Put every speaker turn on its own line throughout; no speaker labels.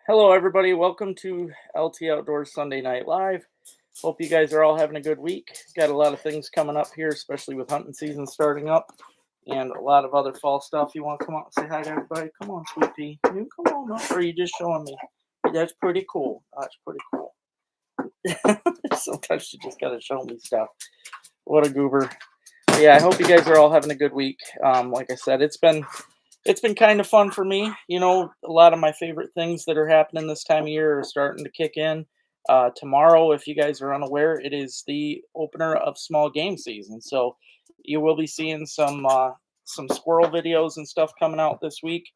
Hello, everybody. Welcome to LT Outdoors Sunday Night Live. Hope you guys are all having a good week. Got a lot of things coming up here, especially with hunting season starting up and a lot of other fall stuff. You want to come out and say hi to everybody? Come on, sweet pea. You come on up. Or are you just showing me? That's pretty cool. That's pretty cool. Sometimes you just got to show me stuff. What a goober. But yeah, I hope you guys are all having a good week. Like I said, it's been kind of fun for me. A lot of my favorite things that are happening this time of year are starting to kick in. Tomorrow, if you guys are unaware, it is the opener of small game season. So you will be seeing some squirrel videos and stuff coming out this week.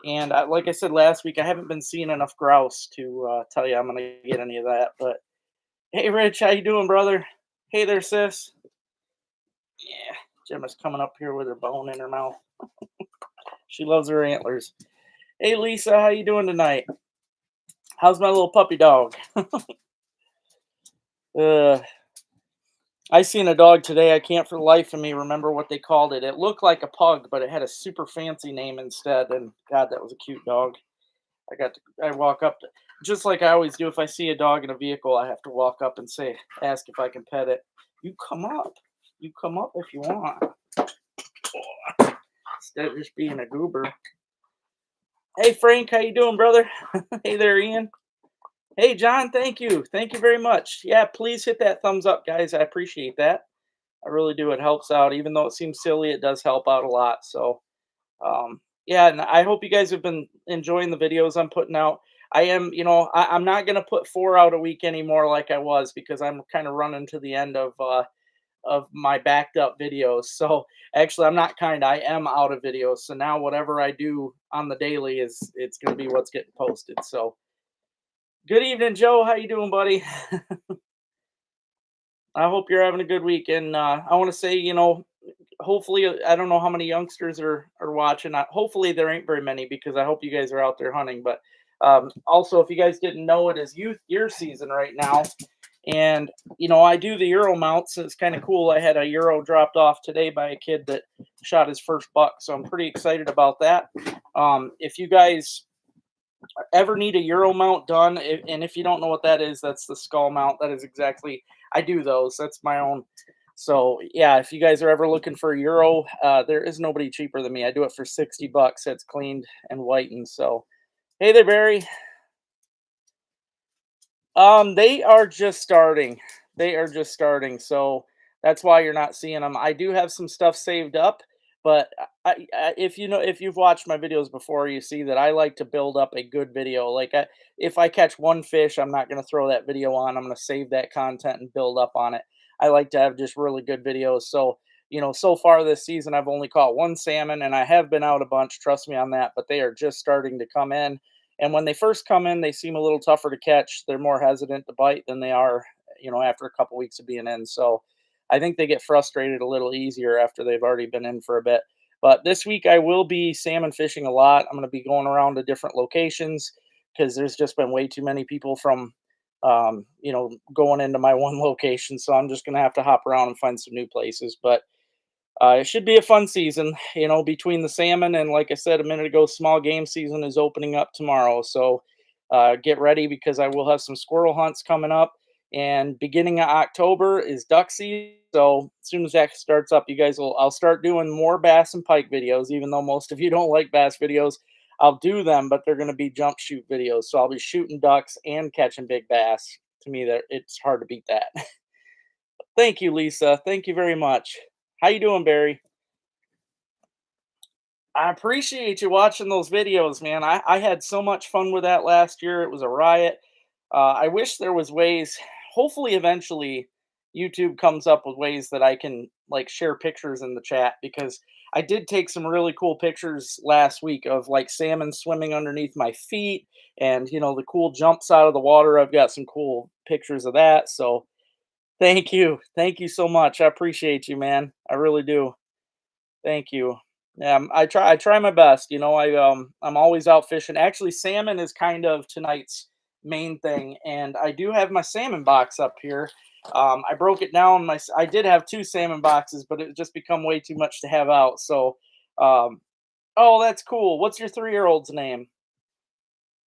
And like I said last week, I haven't been seeing enough grouse to tell you I'm going to get any of that. But hey, Rich, how you doing, brother? Hey there, sis. Yeah, Gemma's coming up here with her bone in her mouth. She loves her antlers. Hey, Lisa, how you doing tonight? How's my little puppy dog? Uh, I seen a dog today. I can't for the life of me remember what they called it. It looked like a pug, but it had a super fancy name instead. And God, that was a cute dog. I walk up to, just like I always do. If I see a dog in a vehicle, I have to walk up and ask if I can pet it. You come up. You come up if you want. Instead of just being a goober. Hey, Frank, how you doing, brother? Hey there, Ian. Hey, John, thank you. Thank you very much. Yeah, please hit that thumbs up, guys. I appreciate that. I really do. It helps out. Even though it seems silly, it does help out a lot. So, yeah, and I hope you guys have been enjoying the videos I'm putting out. I am, I'm not going to put 4 out a week anymore like I was because I'm kind of running to the end of my backed up videos. So actually, I am out of videos. So now whatever I do on the daily it's going to be what's getting posted. So good evening, Joe. How you doing, buddy? I hope you're having a good week. And I want to say, hopefully, I don't know how many youngsters are watching. Hopefully, there ain't very many because I hope you guys are out there hunting. But also, if you guys didn't know, it is youth year season right now. And, I do the Euro mounts. So it's kind of cool. I had a Euro dropped off today by a kid that shot his first buck. So I'm pretty excited about that. If you guys ever need a Euro mount done, and if you don't know what that is, that's the skull mount. That is exactly, I do those. That's my own. So yeah, if you guys are ever looking for a Euro, there is nobody cheaper than me. I do it for $60. It's cleaned and whitened. So hey there, Barry. They are just starting. They are just starting. So that's why you're not seeing them. I do have some stuff saved up, but if you've watched my videos before, you see that I like to build up a good video. If I catch one fish, I'm not going to throw that video on. I'm going to save that content and build up on it. I like to have just really good videos. So, so far this season, I've only caught one salmon, and I have been out a bunch. Trust me on that. But they are just starting to come in. And when they first come in, they seem a little tougher to catch. They're more hesitant to bite than they are, after a couple weeks of being in. So I think they get frustrated a little easier after they've already been in for a bit. But this week I will be salmon fishing a lot. I'm going to be going around to different locations because there's just been way too many people from, going into my one location. So I'm just going to have to hop around and find some new places. But it should be a fun season, between the salmon and, like I said a minute ago, small game season is opening up tomorrow. So get ready because I will have some squirrel hunts coming up. And beginning of October is duck season. So as soon as that starts up, I'll start doing more bass and pike videos, even though most of you don't like bass videos. I'll do them, but they're going to be jump shoot videos. So I'll be shooting ducks and catching big bass. To me, that it's hard to beat that. Thank you, Lisa. Thank you very much. How you doing, Barry? I appreciate you watching those videos, man. I had so much fun with that last year. It was a riot. I wish there was ways. Hopefully, eventually, YouTube comes up with ways that I can like share pictures in the chat because I did take some really cool pictures last week of like salmon swimming underneath my feet and the cool jumps out of the water. I've got some cool pictures of that. So thank you so much. I appreciate you, man. I really do. Thank you. I try my best. I'm always out fishing. Actually, salmon is kind of tonight's main thing, and I do have my salmon box up here. I broke it down. I did have two salmon boxes, but it just become way too much to have out. So, um, oh, that's cool. What's your 3-year-old's name?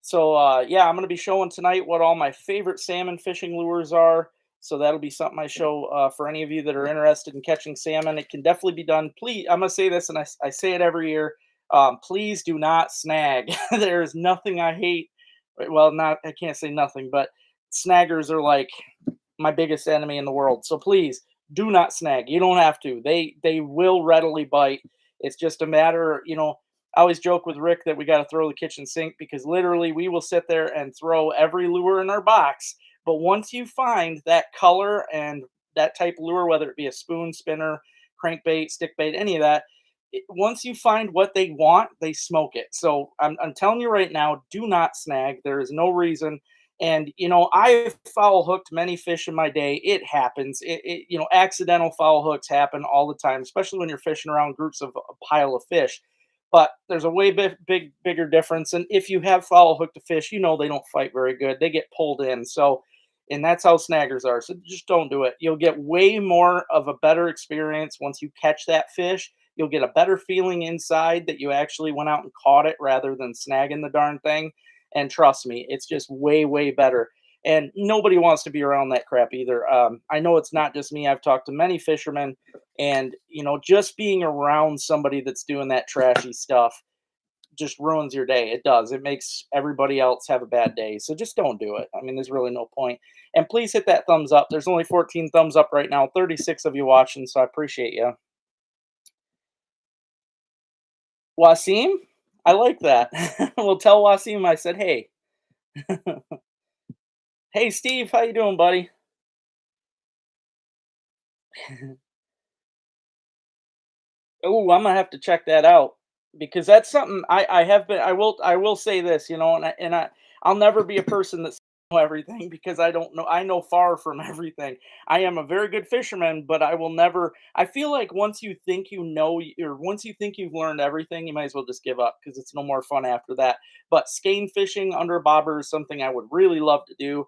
So yeah, I'm going to be showing tonight what all my favorite salmon fishing lures are. So that'll be something I show for any of you that are interested in catching salmon. It can definitely be done. Please, I'm going to say this, and I say it every year. Please do not snag. There is nothing I hate. Well, not I can't say nothing, but snaggers are like my biggest enemy in the world. So please do not snag. You don't have to. They will readily bite. It's just a matter, I always joke with Rick that we got to throw the kitchen sink because literally we will sit there and throw every lure in our box. But once you find that color and that type of lure, whether it be a spoon, spinner, crankbait, stick bait, any of that, once you find what they want, they smoke it. So I'm telling you right now, do not snag. There is no reason. And I've foul hooked many fish in my day. It happens. Accidental foul hooks happen all the time, especially when you're fishing around groups of a pile of fish. But there's a way bigger difference. And if you have foul hooked a fish, they don't fight very good. They get pulled in. So, and that's how snaggers are. So just don't do it. You'll get way more of a better experience once you catch that fish. You'll get a better feeling inside that you actually went out and caught it rather than snagging the darn thing. And trust me, it's just way better. And nobody wants to be around that crap either. I know it's not just me. I've talked to many fishermen, and just being around somebody that's doing that trashy stuff just ruins your day. It does. It makes everybody else have a bad day. So just don't do it. I mean, there's really no point. And please hit that thumbs up. There's only 14 thumbs up right now, 36 of you watching, so I appreciate you. Wasim, I like that. Well, tell Wasim I said hey. Hey Steve, how you doing, buddy? Oh, I'm gonna have to check that out because that's something I have been. I will say this, I'll never be a person that's know everything because I don't know. I know far from everything. I am a very good fisherman, but I will never. I feel like once you think or once you think you've learned everything, you might as well just give up because it's no more fun after that. But skein fishing under a bobber is something I would really love to do.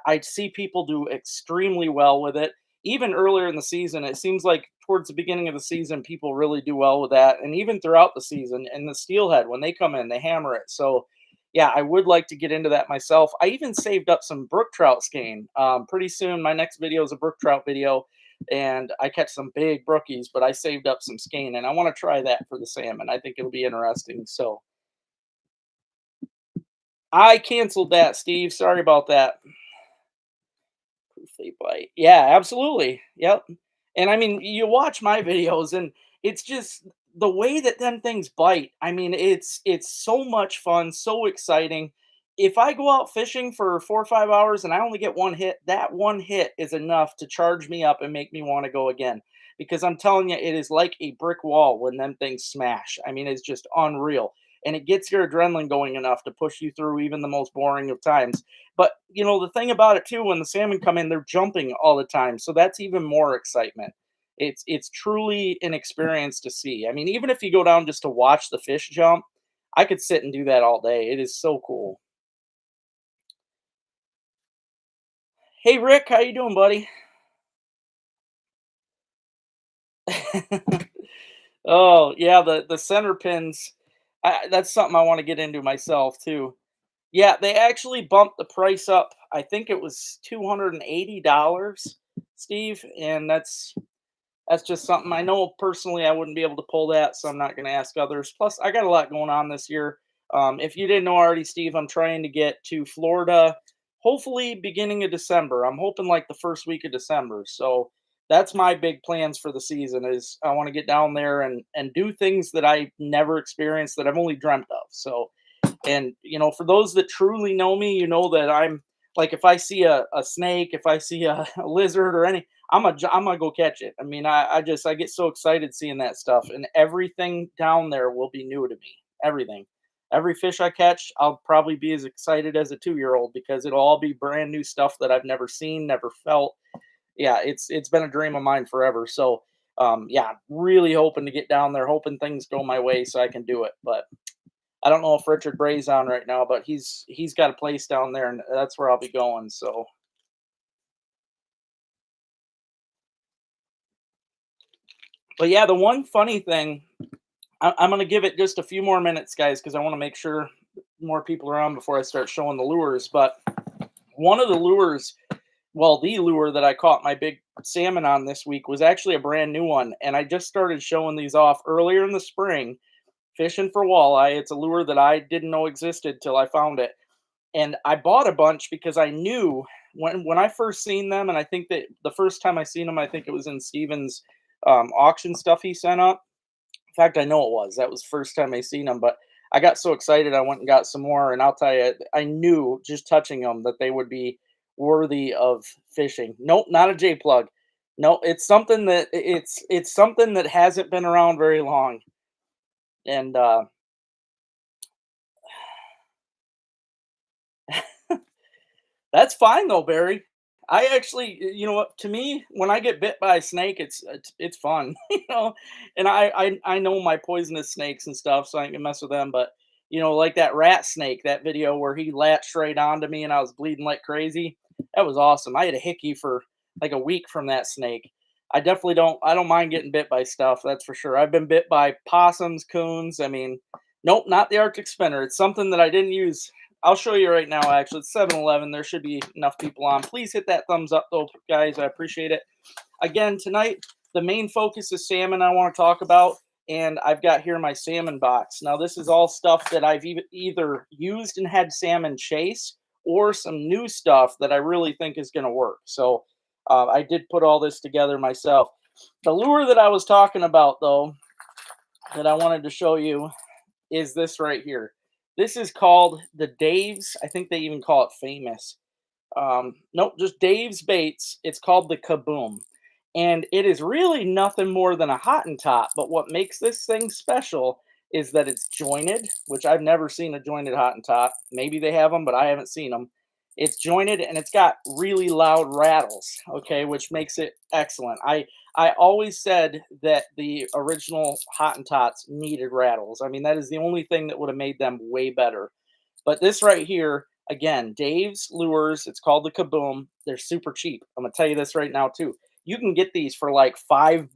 I see people do extremely well with it even earlier in the season. It seems like towards the beginning of the season, people really do well with that. And even throughout the season, and the steelhead, when they come in, they hammer it. So, yeah, I would like to get into that myself. I even saved up some brook trout skein. Pretty soon, my next video is a brook trout video, and I catch some big brookies, but I saved up some skein, and I want to try that for the salmon. I think it'll be interesting. So, I canceled that, Steve. Sorry about that. They bite. Yeah, absolutely. Yep. And I mean, you watch my videos and it's just the way that them things bite. I mean, it's so much fun, so exciting. If I go out fishing for 4 or 5 hours and I only get one hit, that one hit is enough to charge me up and make me want to go again. Because I'm telling you, it is like a brick wall when them things smash. I mean, it's just unreal. And it gets your adrenaline going enough to push you through even the most boring of times. But the thing about it too, when the salmon come in, they're jumping all the time, so that's even more excitement. It's truly an experience to see. I mean, even if you go down just to watch the fish jump, I could sit and do that all day. It is so cool. Hey Rick, how you doing, buddy? Oh yeah, the center pins. That's something I want to get into myself too. Yeah, they actually bumped the price up. I think it was $280, Steve, and that's just something I know personally I wouldn't be able to pull that, so I'm not going to ask others. Plus, I got a lot going on this year. If you didn't know already, Steve, I'm trying to get to Florida, hopefully beginning of December. I'm hoping like the first week of December. So that's my big plans for the season is I want to get down there and do things that I never experienced that I've only dreamt of. So and for those that truly know me, you know that I'm like if I see a snake, if I see a lizard or any, I'm gonna go catch it. I mean, I get so excited seeing that stuff, and everything down there will be new to me. Everything, every fish I catch, I'll probably be as excited as a 2 year old because it'll all be brand new stuff that I've never seen, never felt. Yeah, it's been a dream of mine forever. So yeah, really hoping to get down there, hoping things go my way so I can do it. But I don't know if Richard Bray's on right now, but he's got a place down there, and that's where I'll be going. So, but yeah, the one funny thing, I'm gonna give it just a few more minutes, guys, because I want to make sure more people around before I start showing the lures. But one of the lures, well, the lure that I caught my big salmon on this week was actually a brand new one, and I just started showing these off earlier in the spring, fishing for walleye. It's a lure that I didn't know existed till I found it, and I bought a bunch because I knew when I first seen them, and I think that the first time I seen them, I think it was in Steven's auction stuff he sent up. In fact, I know it was. That was the first time I seen them, but I got so excited I went and got some more, and I'll tell you, I knew just touching them that they would be worthy of fishing. Nope, not a J plug. No, it's something that it's something that hasn't been around very long, and that's fine though, Barry. I actually, you know what? To me, when I get bit by a snake, it's fun, you know. And I know my poisonous snakes and stuff, so I can mess with them. But you know, like that rat snake, that video where he latched right onto me and I was bleeding like crazy. That was awesome. I had a hickey for like a week from that snake. I definitely don't. I don't mind getting bit by stuff. That's for sure. I've been bit by possums, coons. I mean, nope, not the Arctic spinner. It's something that I didn't use. I'll show you right now, actually. It's 7-Eleven. There should be enough people on. Please hit that thumbs up, though, guys. I appreciate it. Again, tonight, the main focus is salmon I want to talk about, and I've got here my salmon box. Now, this is all stuff that I've either used and had salmon chase or some new stuff that I really think is going to work. So I did put all this together myself. The lure that I was talking about, though, that I wanted to show you is this right here. This is called the Dave's. I think they even call it Famous. Nope, just Dave's Baits. It's called the Kaboom. And it is really nothing more than a Hottentot. But what makes this thing special is that it's jointed, which I've never seen a jointed Hottentot. Maybe they have them, but I haven't seen them. It's jointed and it's got really loud rattles, okay, which makes it excellent. I always said that the original Hottentots needed rattles. I mean, that is the only thing that would have made them way better. But this right here, again, Dave's Lures, it's called the Kaboom. They're super cheap. I'm going to tell you this right now, too. You can get these for like $5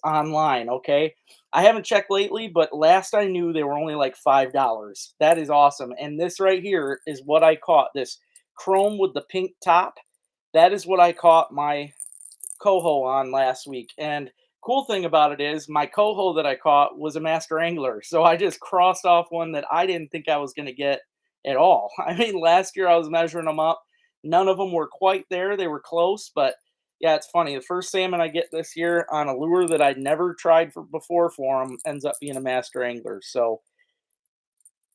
online, okay? I haven't checked lately, but last I knew they were only like $5. That is awesome. And this right here is what I caught, this chrome with the pink top. That is what I caught my coho on last week. And cool thing about it is my coho that I caught was a master angler. So I just crossed off one that I didn't think I was going to get at all. I mean, last year I was measuring them up. None of them were quite there. They were close, but yeah, it's funny. The first salmon I get this year on a lure that I'd never tried before for them ends up being a master angler. So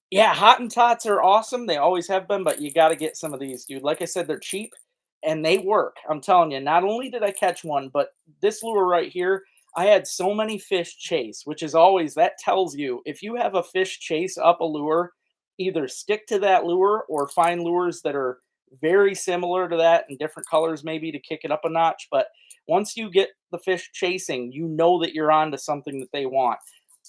yeah, Hottentots are awesome. They always have been, but you got to get some of these, dude. Like I said, they're cheap and they work. I'm telling you, not only did I catch one, but this lure right here, I had so many fish chase, which is always, that tells you if you have a fish chase up a lure, either stick to that lure or find lures that are very similar to that in different colors, maybe to kick it up a notch. But once you get the fish chasing, you know that you're on to something that they want.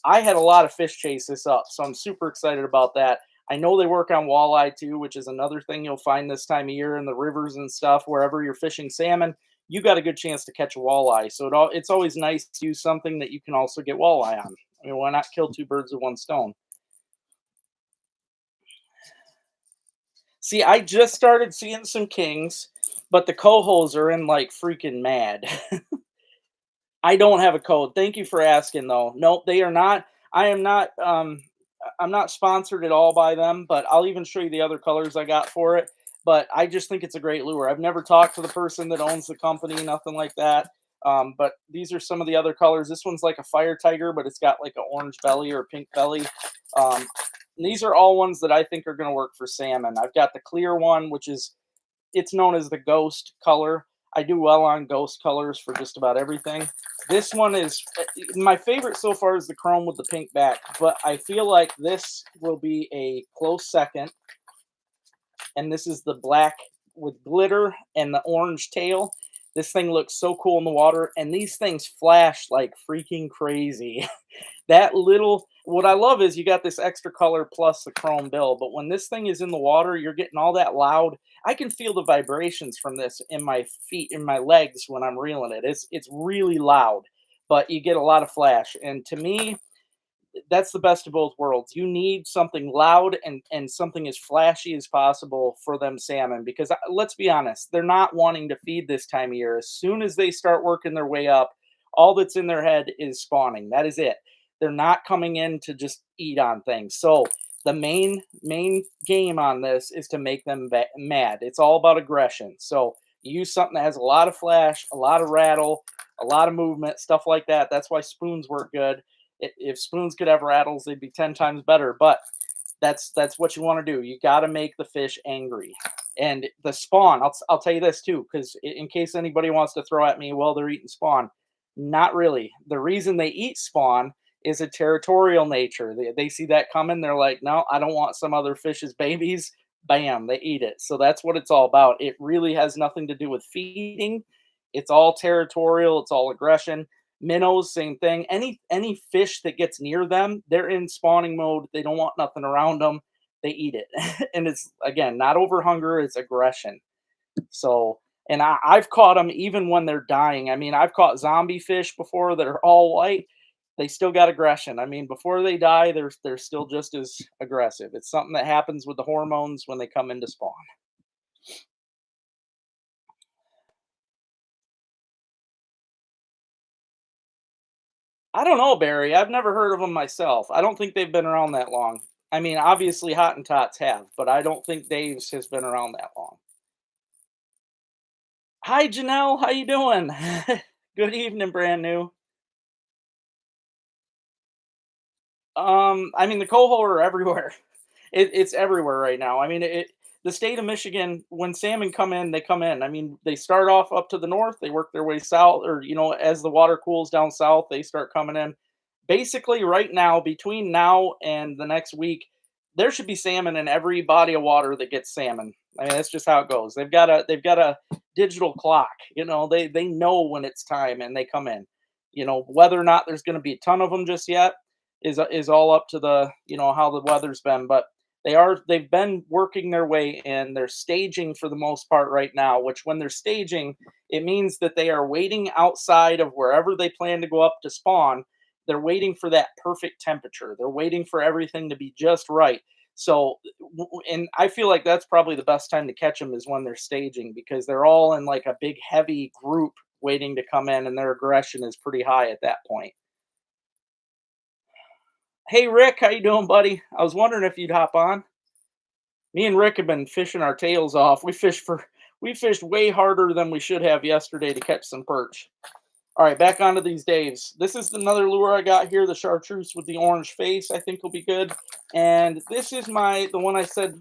I had a lot of fish chase this up, so I'm super excited about that. I know they work on walleye too, which is another thing you'll find this time of year in the rivers and stuff. Wherever you're fishing salmon, you got a good chance to catch a walleye. So it's always nice to use something that you can also get walleye on. I mean, why not kill two birds with one stone? See, I just started seeing some kings, but the cohos are in like freaking mad. I don't have a code. Thank you for asking though. Nope, they are not. I am not I'm not sponsored at all by them, but I'll even show you the other colors I got for it. But I just think it's a great lure. I've never talked to the person that owns the company, nothing like that. But these are some of the other colors. This one's like a fire tiger, but it's got like an orange belly or a pink belly. Um, these are all ones that I think are going to work for salmon. I've got the clear one, which is it's known as the ghost color. I do well on ghost colors for just about everything. This one is my favorite so far is the chrome with the pink back, but I feel like this will be a close second. And this is the black with glitter and the orange tail. This thing looks so cool in the water, and these things flash like freaking crazy. That little, what I love is you got this extra color plus the chrome bill, but when this thing is in the water, you're getting all that loud. I can feel the vibrations from this in my feet, in my legs when I'm reeling it. It's really loud, but you get a lot of flash. And to me, that's the best of both worlds. You need something loud and something as flashy as possible for them salmon because let's be honest, they're not wanting to feed this time of year. As soon as they start working their way up, all that's in their head is spawning. That is it. They're not coming in to just eat on things. So the main game on this is to make them mad. It's all about aggression. So you use something that has a lot of flash, a lot of rattle, a lot of movement, stuff like that. That's why spoons work good. If spoons could have rattles, they'd be 10 times better. But that's what you want to do. You got to make the fish angry. And the spawn, I'll tell you this too, because in case anybody wants to throw at me, well, they're eating spawn. Not really. The reason they eat spawn is a territorial nature. They see that coming. They're like, no, I don't want some other fish's babies. Bam, they eat it. So that's what it's all about. It really has nothing to do with feeding. It's all territorial. It's all aggression. Minnows, same thing. Any fish that gets near them, they're in spawning mode. They don't want nothing around them. They eat it, and it's again not over hunger. It's aggression. So, and I've caught them even when they're dying. I mean, I've caught zombie fish before that are all white. They still got aggression. I mean, before they die, they're still just as aggressive. It's something that happens with the hormones when they come into spawn. I don't know, Barry. I've never heard of them myself. I don't think they've been around that long. I mean, obviously Hottentots have, but I don't think Dave's has been around that long. Hi, Janelle. How you doing? Good evening, brand new. I mean, the coho are everywhere. It's everywhere right now. I mean, the state of Michigan, when salmon come in, they come in. I mean, they start off up to the north, they work their way south, or as the water cools down south, they start coming in. Basically, right now, between now and the next week, there should be salmon in every body of water that gets salmon. I mean, that's just how it goes. They've got a digital clock. They know when it's time and they come in. Whether or not there's going to be a ton of them just yet is all up to how the weather's been, but they've been working their way in. They're staging for the most part right now, which when they're staging, it means that they are waiting outside of wherever they plan to go up to spawn. They're waiting for that perfect temperature. They're waiting for everything to be just right. So, and I feel like that's probably the best time to catch them is when they're staging because they're all in like a big heavy group waiting to come in, and their aggression is pretty high at that point. Hey Rick, how you doing, buddy? I was wondering if you'd hop on. Me and Rick have been fishing our tails off. We fished way harder than we should have yesterday to catch some perch. All right, back onto these Daves. This is another lure I got here, the chartreuse with the orange face. I think will be good. And this is the one I said,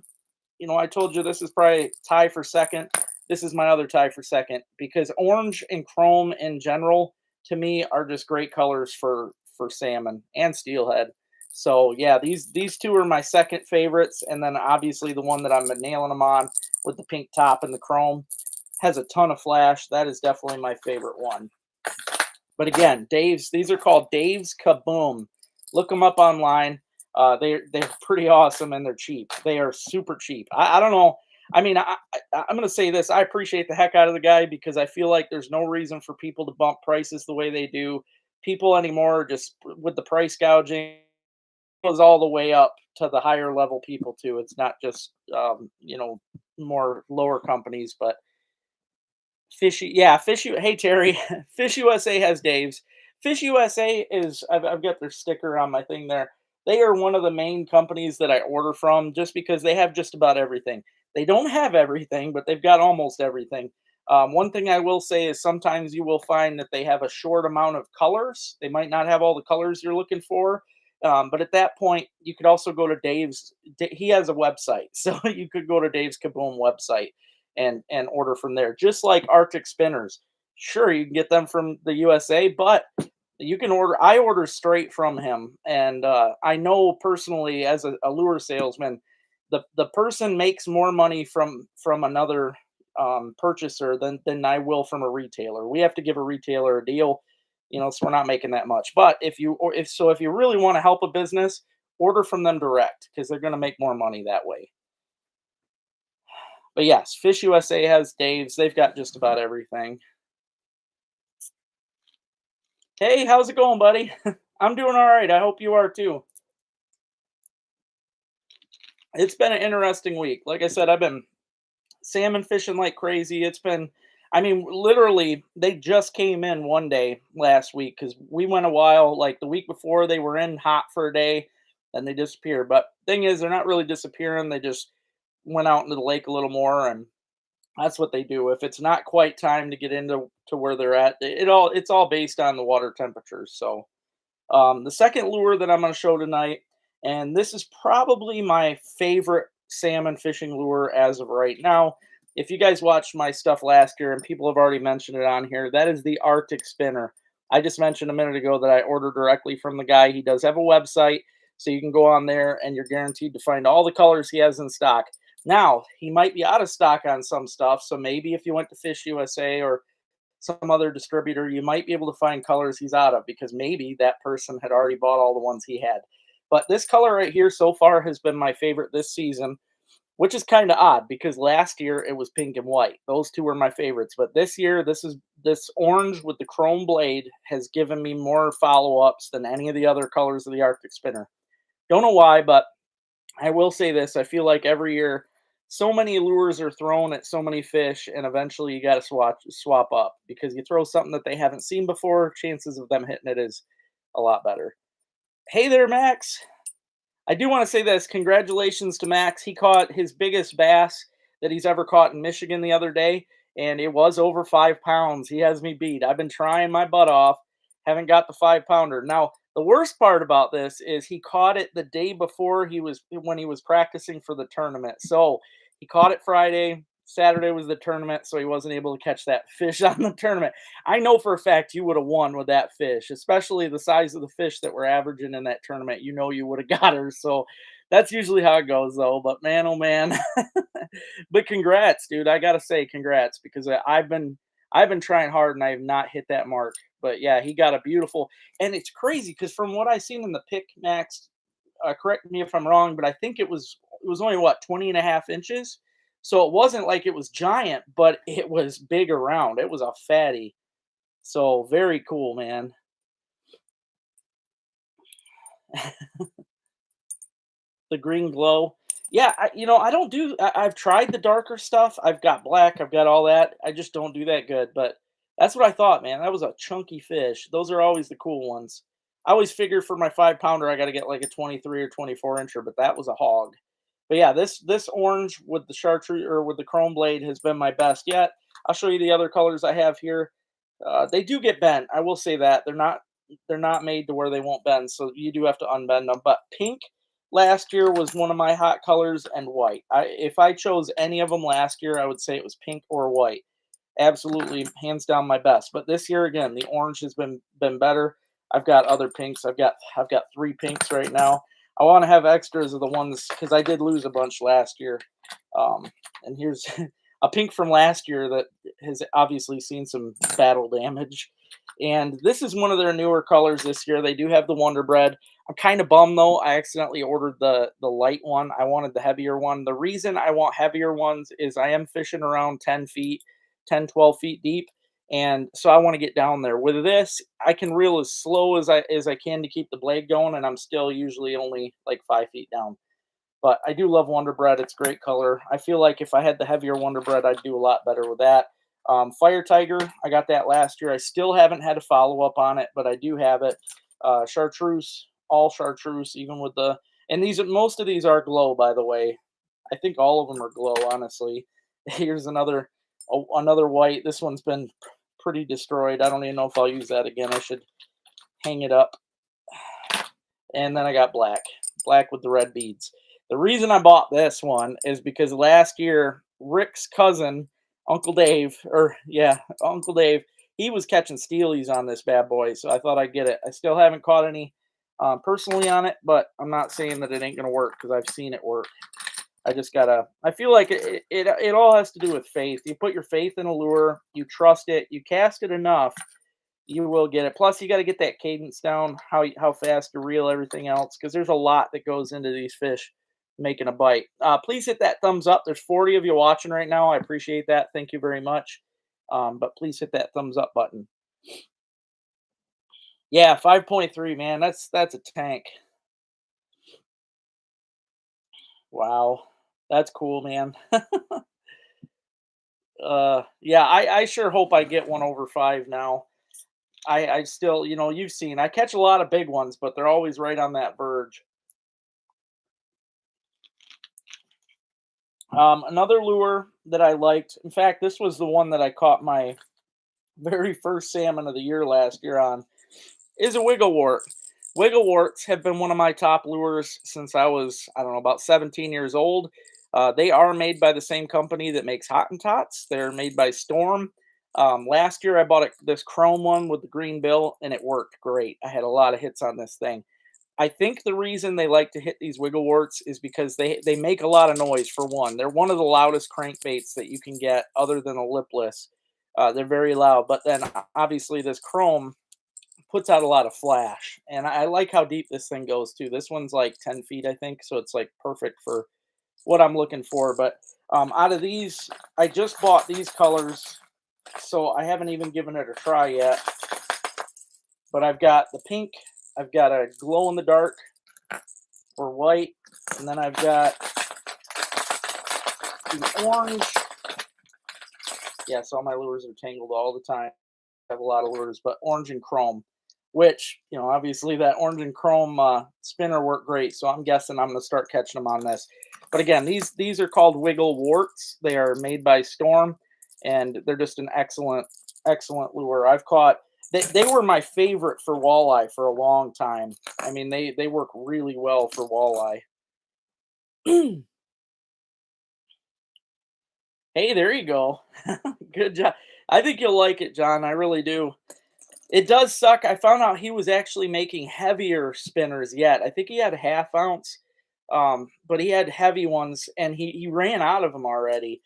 I told you this is probably tie for second. This is my other tie for second because orange and chrome in general to me are just great colors for salmon and steelhead. So yeah, these two are my second favorites, and then obviously the one that I'm nailing them on with the pink top and the chrome has a ton of flash. That is definitely my favorite one. But again, Dave's. These are called Dave's Kaboom. Look them up online. They're pretty awesome and they're cheap. They are super cheap. I don't know. I mean, I'm going to say this. I appreciate the heck out of the guy because I feel like there's no reason for people to bump prices the way they do. People anymore are just with the price gouging goes all the way up to the higher level people too. It's not just more lower companies, but Fishy, yeah, Hey Terry, Fish USA has Dave's. Fish USA is I've got their sticker on my thing there. They are one of the main companies that I order from just because they have just about everything. They don't have everything, but they've got almost everything. One thing I will say is sometimes you will find that they have a short amount of colors. They might not have all the colors you're looking for. But at that point, you could also go to Dave's. He has a website, so you could go to Dave's Kaboom website and order from there. Just like Arctic Spinners. Sure, you can get them from the USA, but you can order. I order straight from him, and I know personally as a lure salesman, the person makes more money from another purchaser than I will from a retailer. We have to give a retailer a deal, so we're not making that much. But if you really want to help a business, order from them direct because they're going to make more money that way. But yes, Fish USA has Dave's. They've got just about everything. Hey, how's it going, buddy? I'm doing all right. I hope you are too. It's been an interesting week. Like I said, I've been salmon fishing like crazy. I mean, literally, they just came in one day last week because we went a while. Like the week before, they were in hot for a day, and they disappeared. But thing is, they're not really disappearing. They just went out into the lake a little more, and that's what they do. If it's not quite time to get into to where they're at, it's all based on the water temperatures. So the second lure that I'm going to show tonight, and this is probably my favorite salmon fishing lure as of right now. If you guys watched my stuff last year, and people have already mentioned it on here, that is the Arctic Spinner. I just mentioned a minute ago that I ordered directly from the guy. He does have a website, so you can go on there and you're guaranteed to find all the colors he has in stock. Now, he might be out of stock on some stuff, so maybe if you went to Fish USA or some other distributor, you might be able to find colors he's out of because maybe that person had already bought all the ones he had. But this color right here so far has been my favorite this season, which is kind of odd because last year it was pink and white. Those two were my favorites, but this year this orange with the chrome blade has given me more follow-ups than any of the other colors of the Arctic Spinner. Don't know why, but I will say this, I feel like every year so many lures are thrown at so many fish and eventually you got to swap up because you throw something that they haven't seen before, chances of them hitting it is a lot better. Hey there, Max. I do want to say this. Congratulations to Max. He caught his biggest bass that he's ever caught in Michigan the other day, and it was over 5 pounds. He has me beat. I've been trying my butt off, haven't got the 5 pounder. Now, the worst part about this is he caught it the day before when he was practicing for the tournament. So he caught it Friday. Saturday was the tournament, so he wasn't able to catch that fish on the tournament. I know for a fact you would have won with that fish, especially the size of the fish that we're averaging in that tournament. You know you would have got her. So that's usually how it goes, though. But man, oh man. But congrats, dude. I gotta say congrats because I've been trying hard and I have not hit that mark. But yeah, he got a beautiful, and it's crazy because from what I seen in the pic, Max, correct me if I'm wrong, but I think it was only what 20 and a half inches. So it wasn't like it was giant, but it was big around. It was a fatty. So very cool, man. The green glow. Yeah, I don't do. I've tried the darker stuff. I've got black. I've got all that. I just don't do that good. But that's what I thought, man. That was a chunky fish. Those are always the cool ones. I always figure for my 5 pounder, I got to get like a 23 or 24 incher, but that was a hog. But yeah, this orange with the chartreuse or with the chrome blade has been my best yet. I'll show you the other colors I have here. They do get bent. I will say that they're not made to where they won't bend, so you do have to unbend them. But pink last year was one of my hot colors, and white. If I chose any of them last year, I would say it was pink or white. Absolutely, hands down, my best. But this year, again, the orange has been better. I've got other pinks. I've got three pinks right now. I want to have extras of the ones because I did lose a bunch last year. And here's a pink from last year that has obviously seen some battle damage. And this is one of their newer colors this year. They do have the Wonder Bread. I'm kind of bummed though. I accidentally ordered the light one. I wanted the heavier one. The reason I want heavier ones is I am fishing around 10 feet, 10, 12 feet deep. And so I want to get down there. With this, I can reel as slow as I can to keep the blade going, and I'm still usually only like 5 feet down. But I do love Wonder Bread. It's a great color. I feel like if I had the heavier Wonder Bread, I'd do a lot better with that. Fire Tiger, I got that last year. I still haven't had a follow up on it, but I do have it. Chartreuse, all chartreuse, even with the and these most of these are glow, by the way. I think all of them are glow, honestly. Here's another white. This one's been pretty destroyed. I don't even know if I'll use that again. I should hang it up. And then I got black with the red beads. The reason I bought this one is because last year Rick's cousin, Uncle Dave, or yeah, Uncle Dave, he was catching steelies on this bad boy, so I thought I'd get it. I still haven't caught any personally on it, but I'm not saying that it ain't gonna work because I've seen it work. I just gotta. I feel like it all has to do with faith. You put your faith in a lure, you trust it, you cast it enough, you will get it. Plus, you got to get that cadence down, how fast to reel, everything else, because there's a lot that goes into these fish making a bite. Please hit that thumbs up. There's 40 of you watching right now. I appreciate that. Thank you very much. But please hit that thumbs up button. Yeah, 5.3, man. That's a tank. Wow. That's cool, man. Yeah, I sure hope I get one over 5 now. I still, you've seen, I catch a lot of big ones, but they're always right on that verge. Another lure that I liked, in fact, this was the one that I caught my very first salmon of the year last year on, is a wiggle wart. Wiggle warts have been one of my top lures since I was, I don't know, about 17 years old. They are made by the same company that makes Hottentots. They're made by Storm. Last year, I bought this chrome one with the green bill, and it worked great. I had a lot of hits on this thing. I think the reason they like to hit these wiggle warts is because they make a lot of noise. For one, they're one of the loudest crankbaits that you can get, other than a lipless. They're very loud, but then obviously this chrome puts out a lot of flash, and I like how deep this thing goes too. This one's like 10 feet, I think, so it's like perfect for what I'm looking for. But out of these, I just bought these colors, so I haven't even given it a try yet. But I've got the pink, I've got a glow in the dark or white, and then I've got the orange. Yes, all my lures are tangled all the time. I have a lot of lures, but orange and chrome, which, obviously that orange and chrome spinner worked great. So I'm guessing I'm going to start catching them on this. But again, these are called wiggle warts. They are made by Storm, and they're just an excellent lure. I've caught, they were my favorite for walleye for a long time. I mean, they work really well for walleye. Hey, there you go. Good job. I think you'll like it, John. I really do. It does suck. I found out he was actually making heavier spinners yet. I think he had half ounce, but he had heavy ones, and he ran out of them already.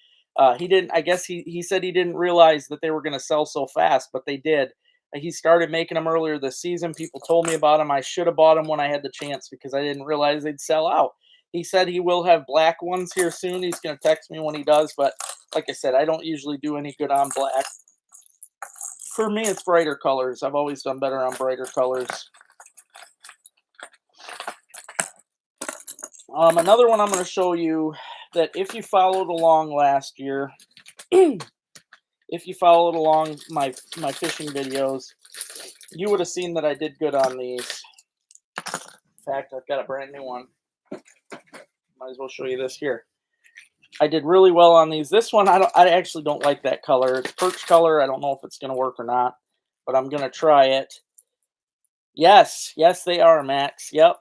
He didn't. I guess he said he didn't realize that they were going to sell so fast, but they did. He started making them earlier this season. People told me about them. I should have bought them when I had the chance because I didn't realize they'd sell out. He said he will have black ones here soon. He's going to text me when he does, but like I said, I don't usually do any good on black. For me, it's brighter colors. I've always done better on brighter colors. Another one I'm going to show you that if you followed along last year, if you followed along my fishing videos, you would have seen that I did good on these. In fact, I've got a brand new one. Might as well show you this here. I did really well on these. This one, I actually don't like that color. It's perch color. I don't know if it's going to work or not, but I'm going to try it. Yes, yes, they are, Max. Yep.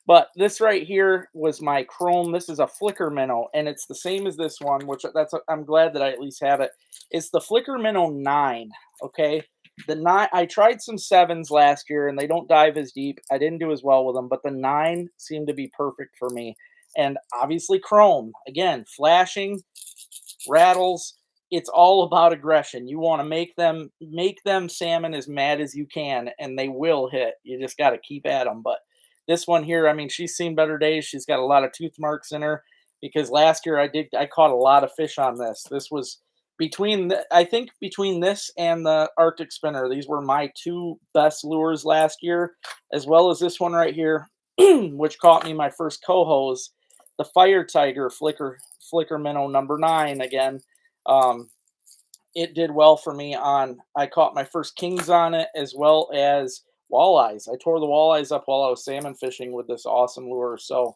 But this right here was my chrome. This is a flicker minnow, and it's the same as this one, which I'm glad that I at least have it. It's the flicker minnow 9. Okay, the 9. I tried some 7s last year, and they don't dive as deep. I didn't do as well with them, but the 9 seemed to be perfect for me. And obviously, chrome again, flashing, rattles. It's all about aggression. You want to make them salmon as mad as you can, and they will hit. You just got to keep at them. But this one here, I mean, she's seen better days. She's got a lot of tooth marks in her because last year I caught a lot of fish on this. This was I think between this and the Arctic spinner, these were my two best lures last year, as well as this one right here, which caught me my first cohos, the Fire Tiger Flicker Minnow number 9 again. Um, it did well for me on, I caught my first kings on it as well as walleyes. I tore the walleyes up while I was salmon fishing with this awesome lure. So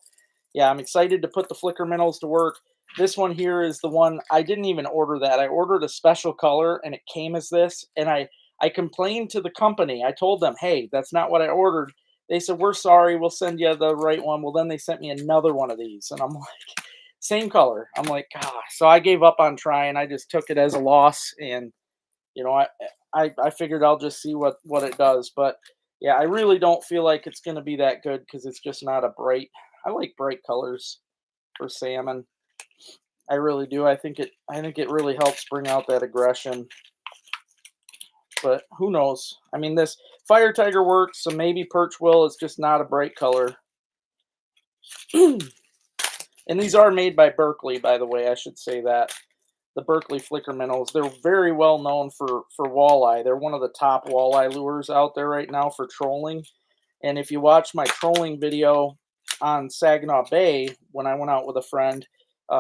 yeah, I'm excited to put the flicker minnows to work. This one here is the one, I didn't even order that. I ordered a special color and it came as this. And I complained to the company. I told them, hey, that's not what I ordered. They said, we're sorry, we'll send you the right one. Well, then they sent me another one of these. And I'm like, same color. I'm like, gosh. So I gave up on trying. I just took it as a loss. And, you know, I figured I'll just see what it does. But yeah, I really don't feel like it's going to be that good because it's just not a bright. I like bright colors for salmon. I really do. I think it really helps bring out that aggression. But who knows? I mean, this Fire Tiger works, so maybe perch will. It's just not a bright color. And these are made by Berkeley, by the way. I should say that. the Berkeley flicker minnows. They're very well known for walleye. They're one of the top walleye lures out there right now for trolling. And if you watch my trolling video on Saginaw Bay when I went out with a friend,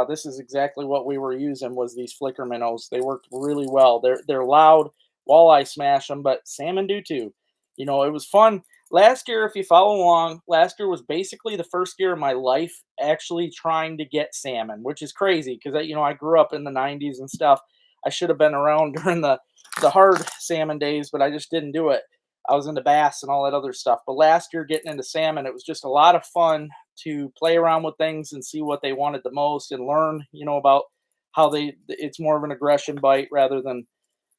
this is exactly what we were using was these flicker minnows. They worked really well. They're loud. Walleye smash them, but salmon do too. You know, it was fun. Last year, if you follow along, last year was basically the first year of my life actually trying to get salmon, which is crazy because you know I grew up in the '90s and stuff. I should have been around during the hard salmon days, but I just didn't do it. I was into bass and all that other stuff. But last year, getting into salmon, it was just a lot of fun to play around with things and see what they wanted the most and learn, you know, about how it's more of an aggression bite rather than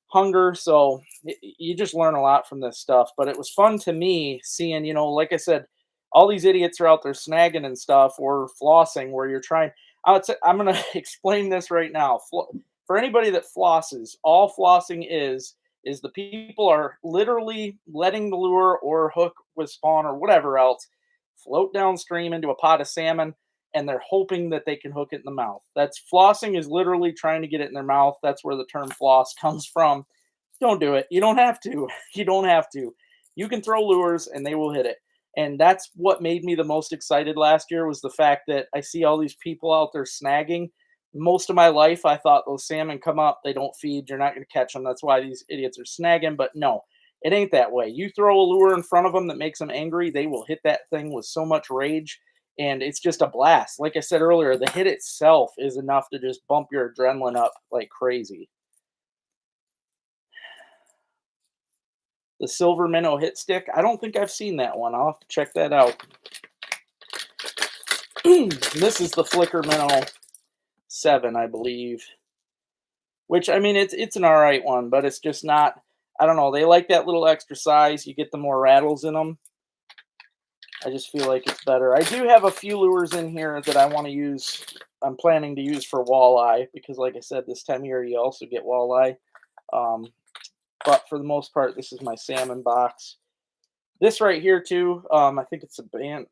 hunger. So you just learn a lot from this stuff. But it was fun to me seeing, you know, like I said, all these idiots are out there snagging and stuff or flossing where you're trying. I'm going to explain this right now. For anybody that flosses, all flossing is the people are literally letting the lure or hook with spawn or whatever else float downstream into a pot of salmon, and they're hoping that they can hook it in the mouth. That's flossing is literally trying to get it in their mouth. That's where the term floss comes from. Don't do it. You don't have to. You don't have to. You can throw lures and they will hit it. And that's what made me the most excited last year was the fact that I see all these people out there snagging. Most of my life, I thought those salmon come up, they don't feed, you're not going to catch them. That's why these idiots are snagging. But no, it ain't that way. You throw a lure in front of them that makes them angry, they will hit that thing with so much rage. And it's just a blast. Like I said earlier, the hit itself is enough to just bump your adrenaline up like crazy. The silver minnow hit stick, I don't think I've seen that one. I'll have to check that out. This is the flicker minnow 7, I believe. Which I mean, it's an all right one, but it's just not. I don't know. They like that little extra size. You get the more rattles in them. I just feel like it's better. I do have a few lures in here that I want to use. I'm planning to use for walleye because, like I said, this time of year you also get walleye. Um, but for the most part, this is my salmon box. This right here too. I think it's a band.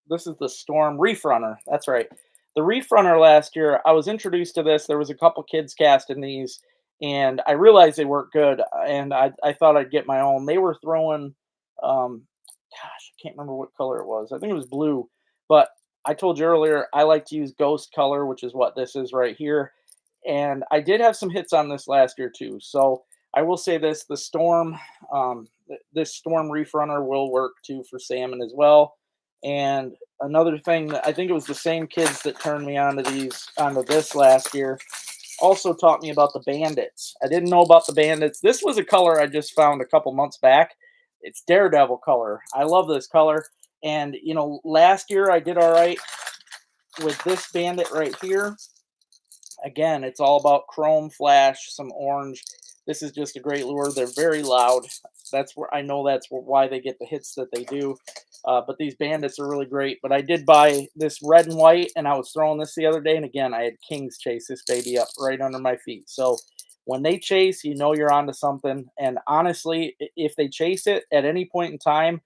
This is the Storm Reef Runner. That's right. The Reef Runner last year, I was introduced to this. There was a couple kids casting these, and I realized they weren't good. And I thought I'd get my own. They were throwing, gosh, I can't remember what color it was. I think it was blue. But I told you earlier, I like to use ghost color, which is what this is right here. And I did have some hits on this last year too. So I will say this: the Storm, this Storm Reef Runner will work too for salmon as well. And another thing that I think it was the same kids that turned me onto this last year also taught me about the bandits. I didn't know about the bandits. This was a color I just found a couple months back. It's Daredevil color. I love this color. And you know, last year I did all right with this bandit right here. Again, it's all about chrome flash, some orange. This is just a great lure. They're very loud. That's where I know that's why they get the hits that they do. But these bandits are really great. But I did buy this red and white, and I was throwing this the other day. And again, I had kings chase this baby up right under my feet. So when they chase, you know you're onto something. And honestly, if they chase it at any point in time,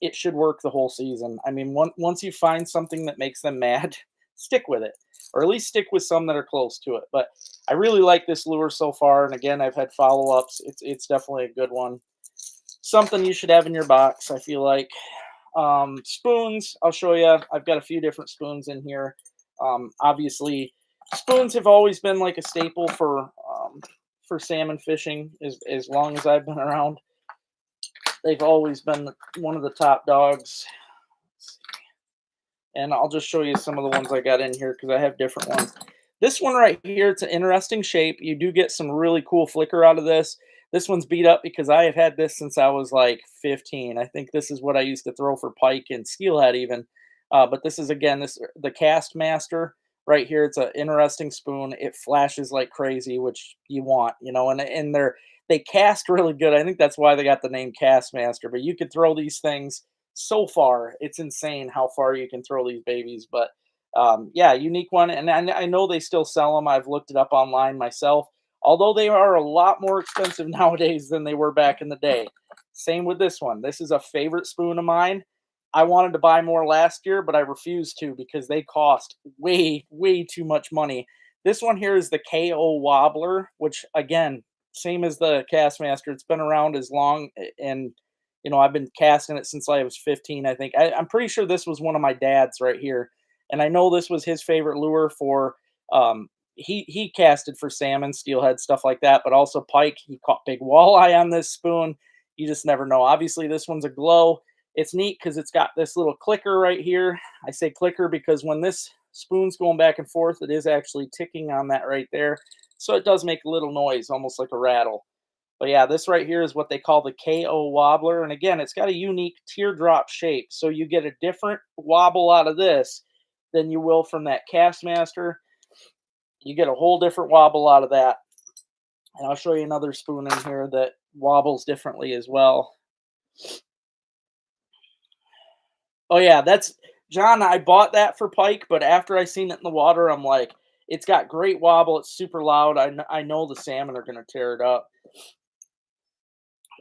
it should work the whole season. I mean, once you find something that makes them mad, stick with it, or at least stick with some that are close to it. But I really like this lure so far, and again, I've had follow-ups. It's definitely a good one. Something you should have in your box, I feel like. Spoons, I'll show you. I've got a few different spoons in here. Obviously, spoons have always been like a staple for salmon fishing as long as I've been around. They've always been one of the top dogs. And I'll just show you some of the ones I got in here because I have different ones. This one right here, it's an interesting shape. You do get some really cool flicker out of this. This one's beat up because I have had this since I was like 15. I think this is what I used to throw for pike and steelhead even. But this is, again, the Cast Master right here. It's an interesting spoon. It flashes like crazy, which you want, you know, and they cast really good. I think that's why they got the name Cast Master. But you could throw these things so far. It's insane how far you can throw these babies. But yeah, unique one. And I know they still sell them. I've looked it up online myself, although they are a lot more expensive nowadays than they were back in the day. Same with this one. This is a favorite spoon of mine. I wanted to buy more last year, but I refused to because they cost way, way too much money. This one here is the KO Wobbler, which again, same as the Castmaster. It's been around as long, and I've been casting it since I was 15. I think I'm pretty sure this was one of my dad's right here, and I know this was his favorite lure for. He casted for salmon, steelhead, stuff like that, but also pike. He caught big walleye on this spoon. You just never know. Obviously, this one's a glow. It's neat because it's got this little clicker right here. I say clicker because when this spoon's going back and forth, it is actually ticking on that right there. So it does make a little noise, almost like a rattle. But yeah, this right here is what they call the KO wobbler. And again, it's got a unique teardrop shape. So you get a different wobble out of this than you will from that Castmaster. You get a whole different wobble out of that. And I'll show you another spoon in here that wobbles differently as well. Oh yeah, that's John. I bought that for pike, but after I seen it in the water, I'm like, it's got great wobble. It's super loud. I know the salmon are gonna tear it up.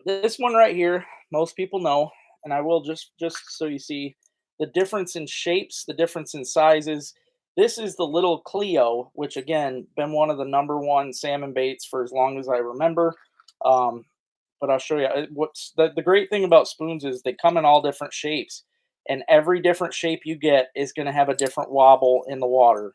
This one right here, most people know, and I will just so you see the difference in shapes, the difference in sizes. This is the little Cleo, which again been one of the number one salmon baits for as long as I remember. Um, but I'll show you what's the great thing about spoons is they come in all different shapes, and every different shape you get is going to have a different wobble in the water.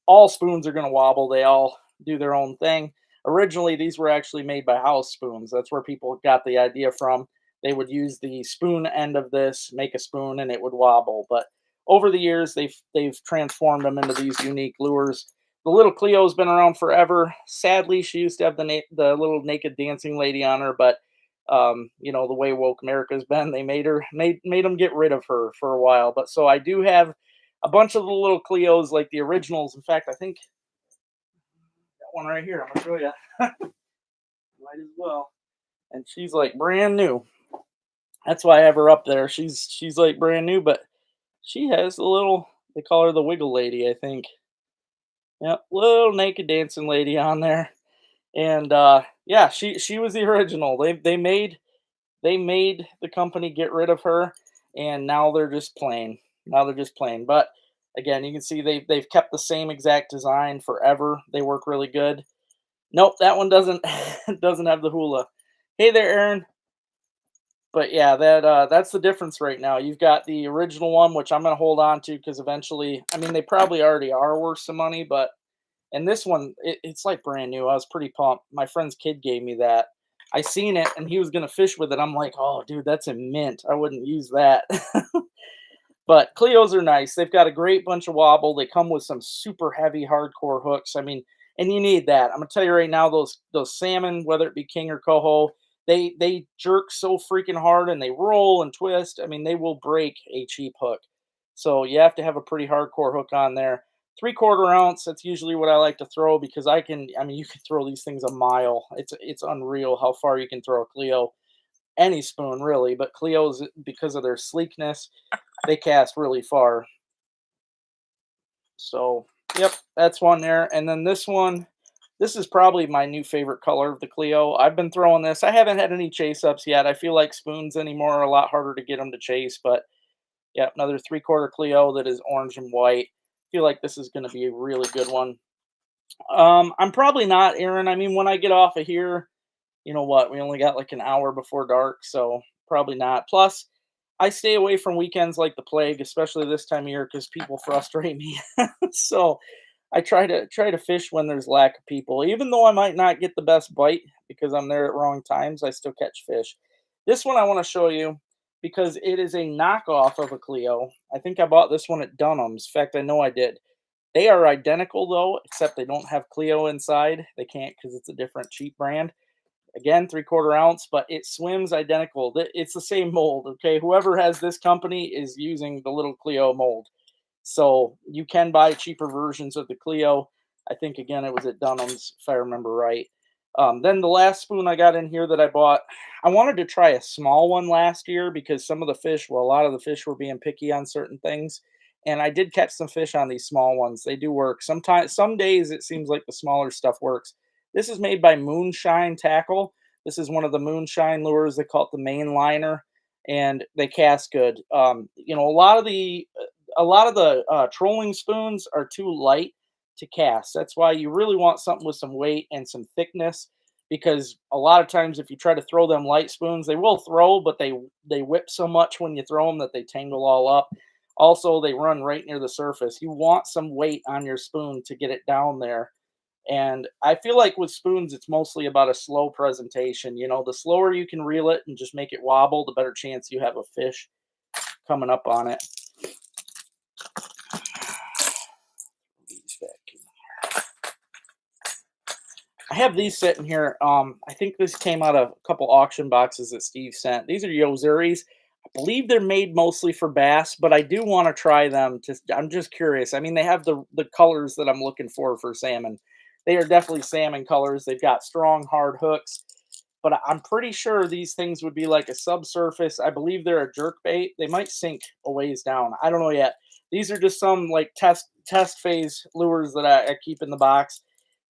All spoons are going to wobble. They all do their own thing. Originally, these were actually made by house spoons. That's where people got the idea from. They would use the spoon end of this, make a spoon, and it would wobble. But over the years, they've transformed them into these unique lures. The little Cleo's been around forever. Sadly, she used to have the little naked dancing lady on her, but the way woke America's been, they made them get rid of her for a while. But so I do have a bunch of the little Cleos, like the originals. In fact, I think that one right here. I'm gonna show you. Might as well. And she's like brand new. That's why I have her up there. She's like brand new, but she has a little. They call her the Wiggle Lady, I think. Yep, little naked dancing lady on there. And yeah, she was the original. They made the company get rid of her, and now they're just plain. Now they're just plain. But again, you can see they've kept the same exact design forever. They work really good. Nope, that one doesn't doesn't have the hula. Hey there, Aaron. But yeah, that's the difference right now. You've got the original one, which I'm gonna hold on to because eventually, I mean, they probably already are worth some money, but and this one, it's like brand new. I was pretty pumped. My friend's kid gave me that. I seen it and he was gonna fish with it. I'm like, oh dude, that's a mint. I wouldn't use that. But Cleos are nice. They've got a great bunch of wobble. They come with some super heavy hardcore hooks. I mean, and you need that. I'm gonna tell you right now, those salmon, whether it be king or coho, they jerk so freaking hard and they roll and twist. I mean, they will break a cheap hook. So you have to have a pretty hardcore hook on there. 3/4 ounce. That's usually what I like to throw because I can. I mean, you can throw these things a mile. It's unreal how far you can throw a Cleo. Any spoon really, but Cleos because of their sleekness, they cast really far. So, yep, that's one there. And then this one, this is probably my new favorite color of the Clio. I've been throwing this. I haven't had any chase ups yet. I feel like spoons anymore are a lot harder to get them to chase, but yeah, another 3/4 Clio that is orange and white. Feel like this is going to be a really good one. I'm probably not, Aaron. I mean, when I get off of here, you know what? We only got like an hour before dark, so probably not. Plus, I stay away from weekends like the plague, especially this time of year, because people frustrate me. So I try to fish when there's lack of people. Even though I might not get the best bite because I'm there at wrong times, I still catch fish. This one I want to show you because it is a knockoff of a Clio. I think I bought this one at Dunham's. In fact, I know I did. They are identical though, except they don't have Clio inside. They can't because it's a different cheap brand. Again, 3/4 ounce, but it swims identical. It's the same mold. Okay, whoever has this company is using the little Clio mold. So you can buy cheaper versions of the Clio. I think again it was at Dunham's if I remember right. Then the last spoon I got in here that I bought, I wanted to try a small one last year because some of the fish, well, a lot of the fish were being picky on certain things, and I did catch some fish on these small ones. They do work. Sometimes, some days it seems like the smaller stuff works. This is made by Moonshine Tackle. This is one of the Moonshine lures. They call it the main liner, and they cast good. A lot of the trolling spoons are too light. to cast. That's why you really want something with some weight and some thickness, because a lot of times if you try to throw them light spoons, they will throw, but they whip so much when you throw them that they tangle all up. Also, they run right near the surface. You want some weight on your spoon to get it down there. And I feel like with spoons, it's mostly about a slow presentation. You know, the slower you can reel it and just make it wobble, the better chance you have a fish coming up on it. I have these sitting here. I think this came out of a couple auction boxes that Steve sent. These are Yozuris. I believe they're made mostly for bass, but I do want to try them. I'm just curious. I mean, they have the colors that I'm looking for salmon. They are definitely salmon colors. They've got strong, hard hooks, but I'm pretty sure these things would be like a subsurface. I believe they're a jerk bait. They might sink a ways down. I don't know yet. These are just some like test phase lures that I keep in the box.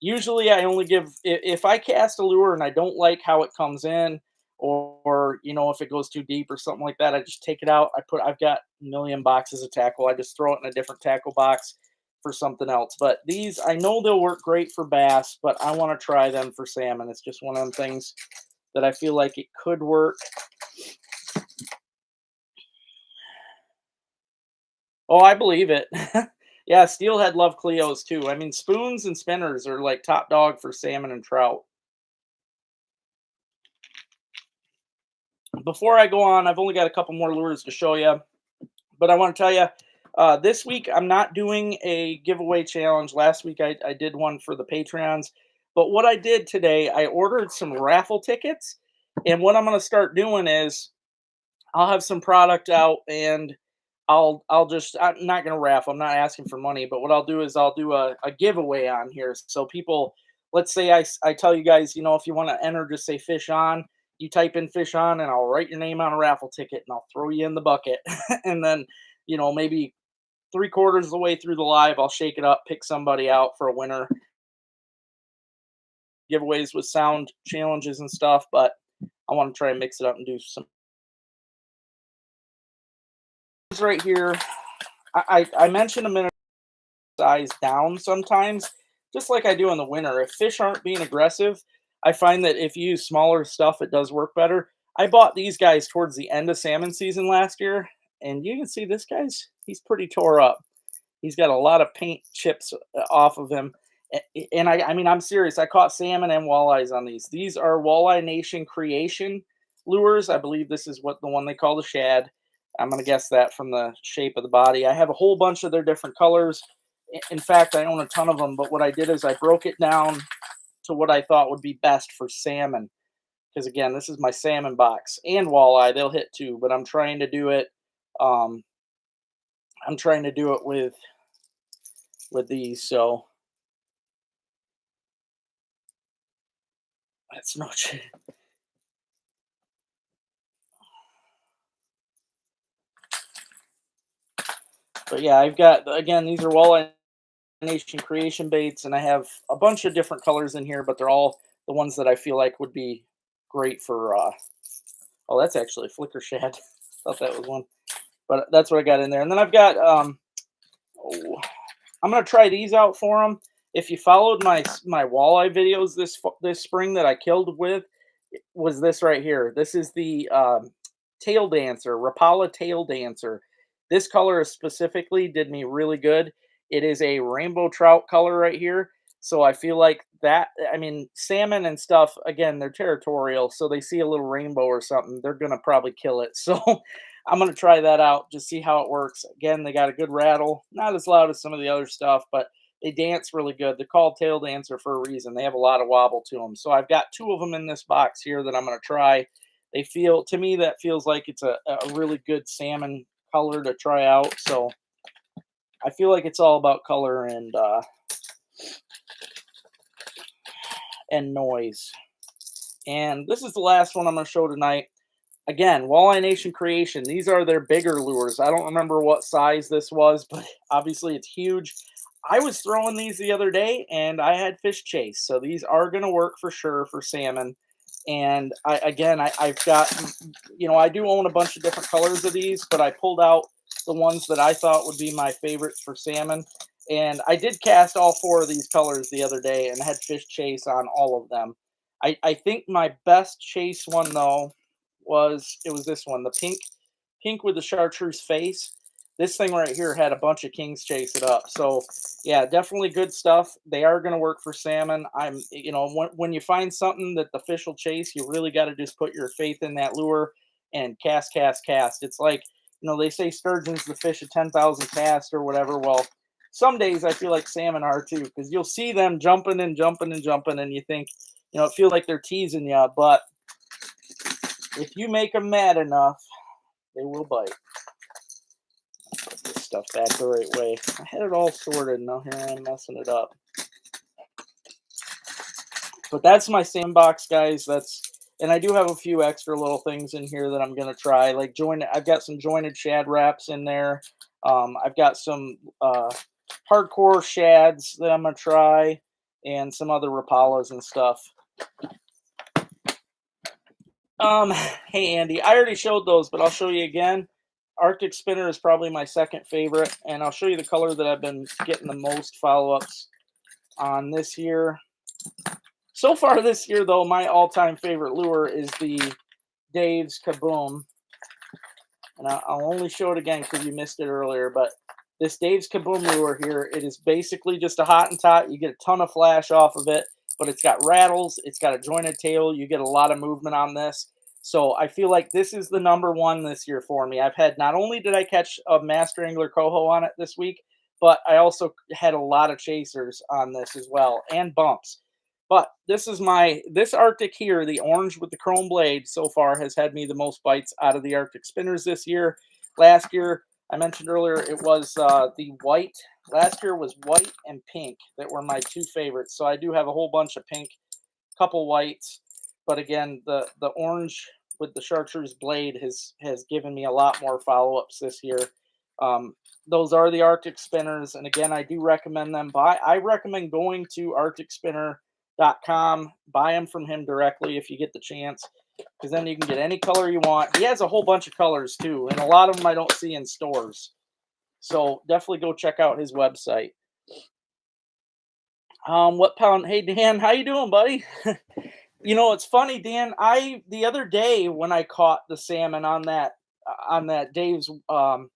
Usually I only give, if I cast a lure and I don't like how it comes in, or you know, if it goes too deep or something like that, I just take it out. I've got a million boxes of tackle. I just throw it in a different tackle box for something else. But these, I know they'll work great for bass, but I want to try them for salmon. It's just one of them things that I feel like it could work. Oh, I believe it. Yeah, steelhead love Cleos too. I mean, spoons and spinners are like top dog for salmon and trout. Before I go on, I've only got a couple more lures to show you, but I want to tell you, this week I'm not doing a giveaway challenge. Last week I did one for the Patreons, but what I did today, I ordered some raffle tickets, and what I'm going to start doing is I'll have some product out, and I'm not gonna raffle. I'm not asking for money, but what I'll do is I'll do a giveaway on here. So people, let's say I tell you guys, you know, if you want to enter, just say fish on. You type in fish on, and I'll write your name on a raffle ticket, and I'll throw you in the bucket. And then, you know, maybe 3/4 of the way through the live, I'll shake it up, pick somebody out for a winner. Giveaways with sound challenges and stuff, but I want to try and mix it up and do some right here. I mentioned a minute size down sometimes, just like I do in the winter. If fish aren't being aggressive, I find that if you use smaller stuff, it does work better. I bought these guys towards the end of salmon season last year, and you can see this he's pretty tore up. He's got a lot of paint chips off of him. And I mean, I'm serious. I caught salmon and walleyes on these. These are Walleye Nation Creation lures. I believe this is what the one they call the shad. I'm going to guess that from the shape of the body. I have a whole bunch of their different colors. In fact, I own a ton of them. But what I did is I broke it down to what I thought would be best for salmon. Because again, this is my salmon box, and walleye. They'll hit too. But I'm trying to do it. Um, I'm trying to do it with these. So that's no. But yeah, I've got, again, these are Walleye Nation Creation baits, and I have a bunch of different colors in here, but they're all the ones that I feel like would be great for. Oh, that's actually a flicker shad. Thought that was one, but that's what I got in there. And then I've got. Oh, I'm gonna try these out for them. If you followed my walleye videos this spring that I killed with, was this right here. This is the tail dancer, Rapala tail dancer. This color specifically did me really good. It is a rainbow trout color right here. So I feel like that, I mean, salmon and stuff, again, they're territorial. So they see a little rainbow or something, they're going to probably kill it. So I'm going to try that out, just see how it works. Again, they got a good rattle, not as loud as some of the other stuff, but they dance really good. They're called tail dancer for a reason. They have a lot of wobble to them. So I've got two of them in this box here that I'm going to try. They feel, to me, that feels like it's a really good salmon color to try out. So I feel like it's all about color and noise. And this is the last one I'm going to show tonight. Again, Walleye Nation Creation. These are their bigger lures. I don't remember what size this was, but obviously it's huge. I was throwing these the other day, and I had fish chase. So these are going to work for sure for salmon. And I've got, you know, I do own a bunch of different colors of these, but I pulled out the ones that I thought would be my favorites for salmon. And I did cast all four of these colors the other day and had fish chase on all of them. I think my best chase one though was this one, the pink with the chartreuse face. This thing right here had a bunch of kings chase it up. So yeah, definitely good stuff. They are going to work for salmon. When you find something that the fish will chase, you really got to just put your faith in that lure and cast, cast, cast. It's like, they say sturgeon's the fish of 10,000 cast or whatever. Well, some days I feel like salmon are too, because you'll see them jumping and jumping and jumping, and you think, it feels like they're teasing you. But if you make them mad enough, they will bite. Put this stuff back the right way. I had it all sorted, and now here I am messing it up. But that's my sandbox, guys. And I do have a few extra little things in here that I'm gonna try. Like I've got some jointed shad wraps in there. I've got some hardcore shads that I'm gonna try, and some other rapalas and stuff. Hey Andy, I already showed those, but I'll show you again. Arctic Spinner is probably my second favorite, and I'll show you the color that I've been getting the most follow-ups on this year. So far this year, though, my all-time favorite lure is the Dave's Kaboom. And I'll only show it again because you missed it earlier, but this Dave's Kaboom lure here, it is basically just a hot and tot. You get a ton of flash off of it, but it's got rattles. It's got a jointed tail. You get a lot of movement on this. So I feel like this is the number one this year for me. I've had, not only did I catch a master angler coho on it this week, but I also had a lot of chasers on this as well, and bumps. But this Arctic here, the orange with the chrome blade, so far has had me the most bites out of the Arctic Spinners this year. Last year, I mentioned earlier, it was the white. Last year was white and pink that were my two favorites. So I do have a whole bunch of pink, couple whites. But again, the orange with the chartreuse blade has given me a lot more follow-ups this year. Those are the Arctic Spinners. And again, I do recommend them. I recommend going to arcticspinner.com. Buy them from him directly if you get the chance, because then you can get any color you want. He has a whole bunch of colors too, and a lot of them I don't see in stores. So definitely go check out his website. What pound? Hey Dan, how you doing, buddy? It's funny, Dan. The other day when I caught the salmon on that Dave's Kaboom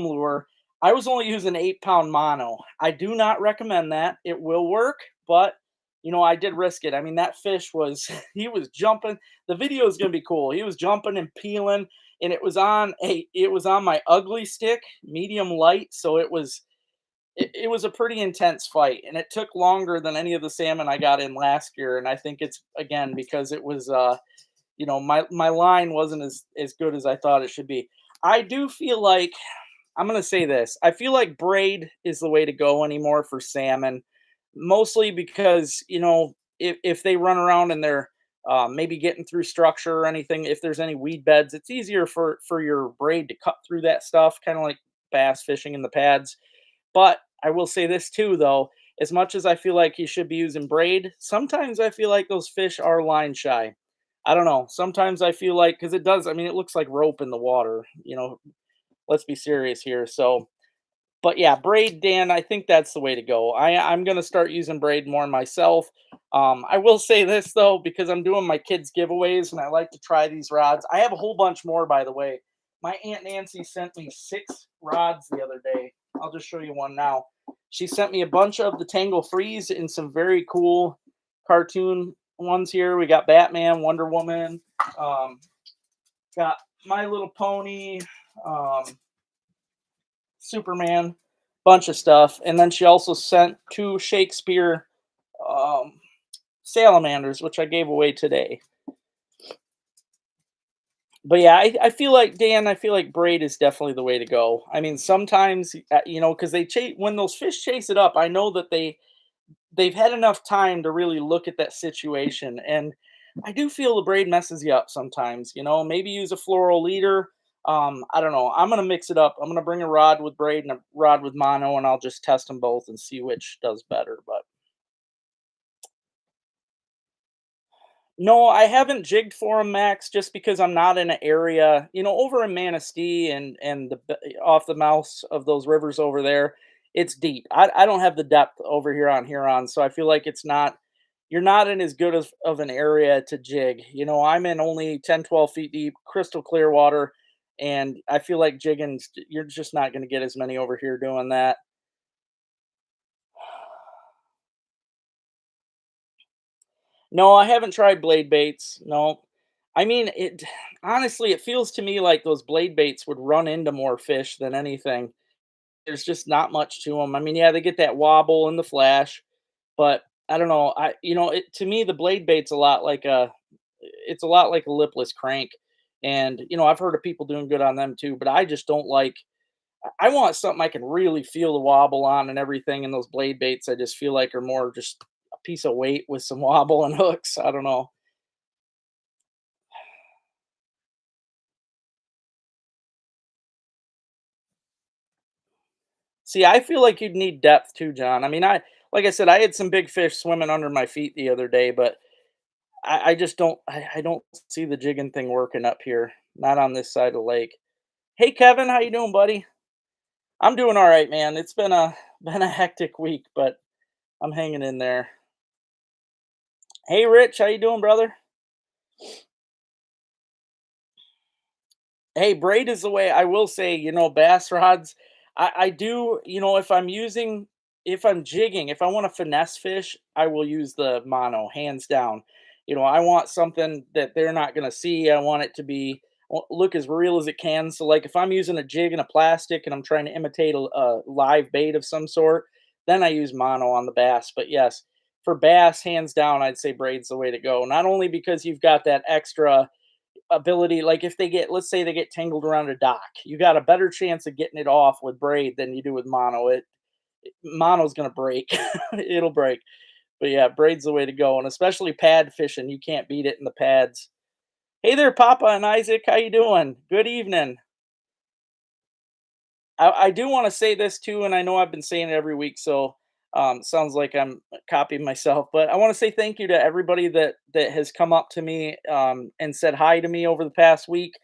lure, I was only using 8-pound mono. I do not recommend that. It will work, but I did risk it. I mean, that fish was he was jumping. The video is gonna be cool. He was jumping and peeling, and it was on my ugly stick, medium light, so it was a pretty intense fight, and it took longer than any of the salmon I got in last year. And I think it's again because it was my line wasn't as good as I thought it should be. I do feel like I'm gonna say this. I feel like braid is the way to go anymore for salmon, mostly because if they run around and they're maybe getting through structure or anything, if there's any weed beds, it's easier for your braid to cut through that stuff, kind of like bass fishing in the pads. But I will say this too, though. As much as I feel like you should be using braid, sometimes I feel like those fish are line shy. I don't know. Sometimes I feel like, because it does. I mean, it looks like rope in the water. Let's be serious here. So, but yeah, braid, Dan. I think that's the way to go. I'm gonna start using braid more myself. I will say this though, because I'm doing my kids giveaways and I like to try these rods. I have a whole bunch more, by the way. My Aunt Nancy sent me 6 rods the other day. I'll just show you one now. She sent me a bunch of the Tangle Freeze in some very cool cartoon ones here. We got Batman, Wonder Woman, got My Little Pony, um, Superman, bunch of stuff. And then she also sent 2 Shakespeare um, salamanders, which I gave away today. But yeah, I feel like Dan. I feel like braid is definitely the way to go. I mean, sometimes because they chase when those fish chase it up. I know that they've had enough time to really look at that situation, and I do feel the braid messes you up sometimes. Maybe use a floral leader. I don't know. I'm gonna mix it up. I'm gonna bring a rod with braid and a rod with mono, and I'll just test them both and see which does better. But No, I haven't jigged for them, Max, just because I'm not in an area, over in Manistee and off the mouths of those rivers over there. It's deep. I don't have the depth over here on Huron, so I feel like it's not. You're not in as good of an area to jig. I'm in only 10, 12 feet deep, crystal clear water, and I feel like jigging. You're just not going to get as many over here doing that. No, I haven't tried blade baits. No. I mean, it honestly, it feels to me like those blade baits would run into more fish than anything. There's just not much to them. I mean, yeah, they get that wobble and the flash, but I don't know. It to me the blade bait's a lot like it's a lot like a lipless crank. And I've heard of people doing good on them too, but I just don't like I want something I can really feel the wobble on and everything, and those blade baits I just feel like are more just a piece of weight with some wobble and hooks. I don't know. See, I feel like you'd need depth too, John. I mean, like I said, I had some big fish swimming under my feet the other day, but I just I don't see the jigging thing working up here. Not on this side of the lake. Hey Kevin, how you doing, buddy? I'm doing all right, man. It's been a been a hectic week, but I'm hanging in there. Hey Rich, how you doing, brother? Hey, braid is the way. I will say, bass rods, I do, if I'm jigging, if I want to finesse fish, I will use the mono, hands down. I want something that they're not going to see. I want it to look as real as it can. So, like, if I'm using a jig and a plastic and I'm trying to imitate a live bait of some sort, then I use mono on the bass. But yes, for bass, hands down, I'd say braid's the way to go. Not only because you've got that extra ability, like if let's say they get tangled around a dock, you got a better chance of getting it off with braid than you do with mono. Mono's gonna break. It'll break. But yeah, braid's the way to go, and especially pad fishing, you can't beat it in the pads. Hey there, Papa and Isaac, how you doing? Good evening. I do want to say this too, and I know I've been saying it every week, so sounds like I'm copying myself. But I want to say thank you to everybody that has come up to me and said hi to me over the past week.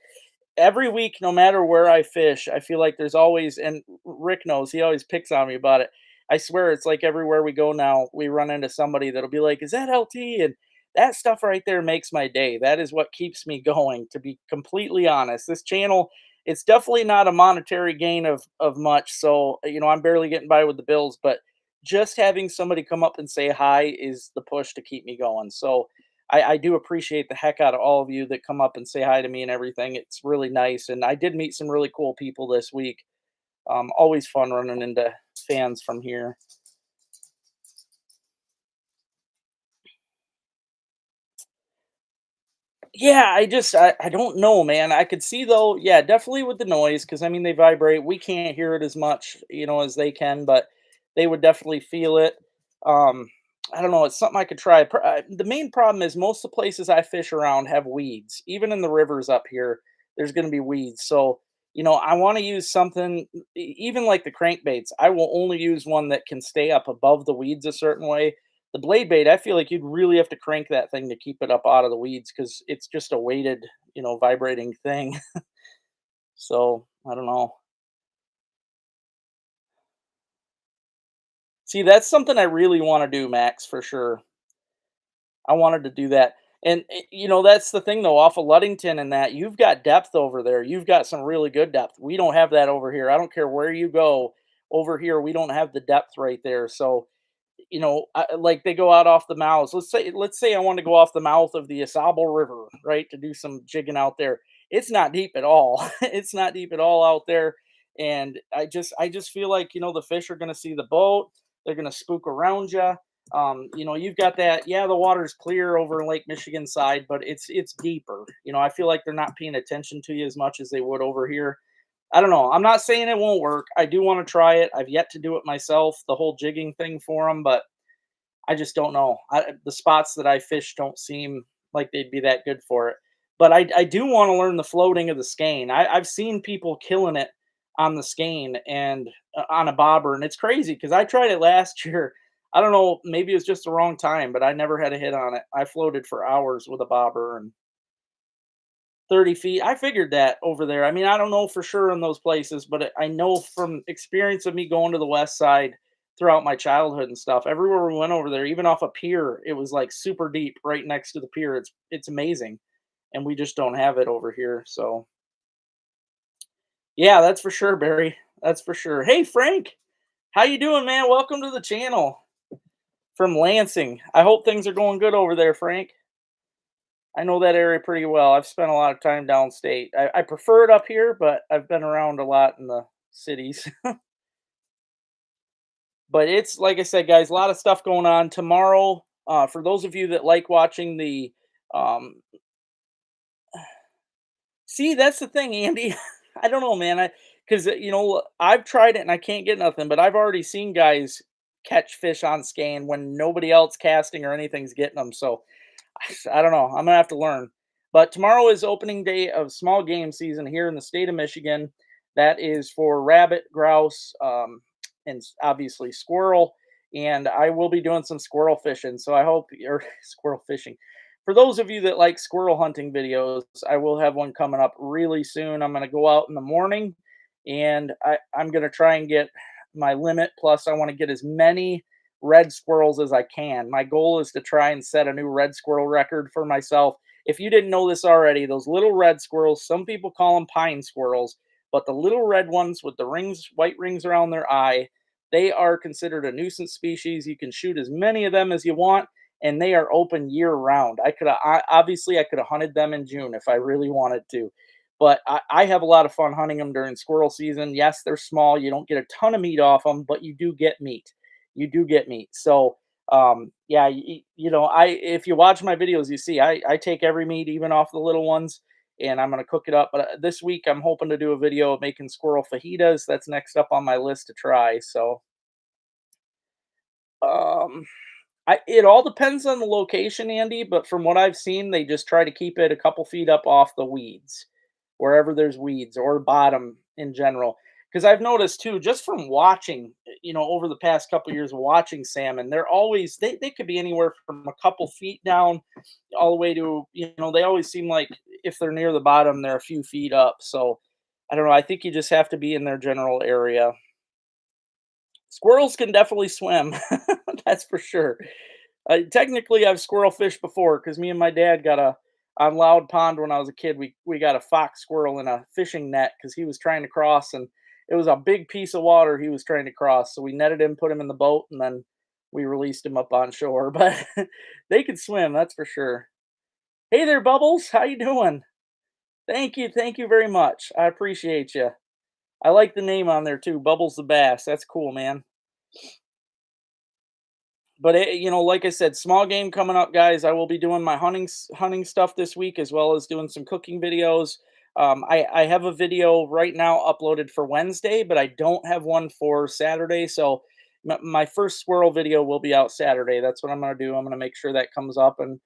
Every week, no matter where I fish, I feel like there's always, and Rick knows, he always picks on me about it. I swear it's like everywhere we go now, we run into somebody that'll be like, "Is that LT?" And that stuff right there makes my day. That is what keeps me going, to be completely honest. This channel, it's definitely not a monetary gain of much. So, I'm barely getting by with the bills, but just having somebody come up and say hi is the push to keep me going. So, I do appreciate the heck out of all of you that come up and say hi to me and everything. It's really nice. And I did meet some really cool people this week. Always fun running into fans from here. Yeah, I don't know, man. I could see though, yeah, definitely with the noise, because I mean they vibrate. We can't hear it as much, as they can, but they would definitely feel it. Um, I don't know. It's something I could try. The main problem is most of the places I fish around have weeds. Even in the rivers up here, there's going to be weeds. So I want to use something, even like the crankbaits. I will only use one that can stay up above the weeds a certain way. The blade bait, I feel like you'd really have to crank that thing to keep it up out of the weeds because it's just a weighted, vibrating thing. So I don't know. See, that's something I really want to do, Max, for sure. I wanted to do that. And that's the thing though, off of Ludington and that, you've got depth over there. You've got some really good depth. We don't have that over here. I don't care where you go over here. We don't have the depth right there. So like they go out off the mouths. Let's say I want to go off the mouth of the Asable River, right, to do some jigging out there. It's not deep at all. It's not deep at all out there, and I just feel like the fish are going to see the boat. They're going to spook around you. You've got that. Yeah, the water's clear over in Lake Michigan side, but it's deeper. I feel like they're not paying attention to you as much as they would over here. I don't know. I'm not saying it won't work. I do want to try it. I've yet to do it myself, the whole jigging thing for them, but I just don't know. The spots that I fish don't seem like they'd be that good for it. But I do want to learn the floating of the skein. I've seen people killing it on the skein and on a bobber, and it's crazy because I tried it last year. I don't know, maybe it's just the wrong time, but I never had a hit on it. I floated for hours with a bobber and 30 feet. I figured that over there. I mean, I don't know for sure in those places, but I know from experience of me going to the west side throughout my childhood and stuff. Everywhere we went over there, even off a pier, it was like super deep right next to the pier. It's amazing, and we just don't have it over here. So yeah, that's for sure, Barry. That's for sure. Hey, Frank, how you doing, man? Welcome to the channel from Lansing. I hope things are going good over there, Frank. I know that area pretty well. I've spent a lot of time downstate. I prefer it up here, but I've been around a lot in the cities. But it's like I said, guys, a lot of stuff going on tomorrow. For those of you that like watching the, um, see, that's the thing, Andy. I don't know, man. Because I've tried it and I can't get nothing, but I've already seen guys catch fish on scan when nobody else casting or anything's getting them. So I don't know. I'm gonna have to learn. But tomorrow is opening day of small game season here in the state of Michigan. That is for rabbit, grouse, and obviously squirrel. And I will be doing some squirrel fishing. So I hope you're squirrel fishing. For those of you that like squirrel hunting videos, I will have one coming up really soon. I'm gonna go out in the morning, and I'm gonna try and get my limit. Plus, I want to get as many red squirrels as I can. My goal is to try and set a new red squirrel record for myself. If you didn't know this already, those little red squirrels, some people call them pine squirrels, but the little red ones with the rings, white rings around their eye, they are considered a nuisance species. You can shoot as many of them as you want, and they are open year round. Obviously I could have hunted them in June if I really wanted to, but I have a lot of fun hunting them during squirrel season. Yes, they're small. You don't get a ton of meat off them, but you do get meat. You do get meat. So yeah, I if you watch my videos, you see I take every meat, even off the little ones, and I'm gonna cook it up. But this week I'm hoping to do a video of making squirrel fajitas. That's next up on my list to try. So um, it all depends on the location, Andy, but from what I've seen, they just try to keep it a couple feet up off the weeds, wherever there's weeds or bottom in general. Because I've noticed too, just from watching, over the past couple years watching salmon, they're always they could be anywhere from a couple feet down all the way to, they always seem like if they're near the bottom, they're a few feet up. So I don't know. I think you just have to be in their general area. Squirrels can definitely swim. That's for sure. Technically, I've squirrel fished before because me and my dad got a on Loud Pond when I was a kid. We got a fox squirrel in a fishing net because he was trying to cross, and it was a big piece of water he was trying to cross. So we netted him, put him in the boat, and then we released him up on shore. But they could swim, that's for sure. Hey there, Bubbles. How you doing? Thank you very much. I appreciate you. I like the name on there too, Bubbles the Bass. That's cool, man. But like I said, small game coming up, guys. I will be doing my hunting stuff this week, as well as doing some cooking videos. I have a video right now uploaded for Wednesday, but I don't have one for Saturday. So my first squirrel video will be out Saturday. That's what I'm gonna do. I'm gonna make sure that comes up, and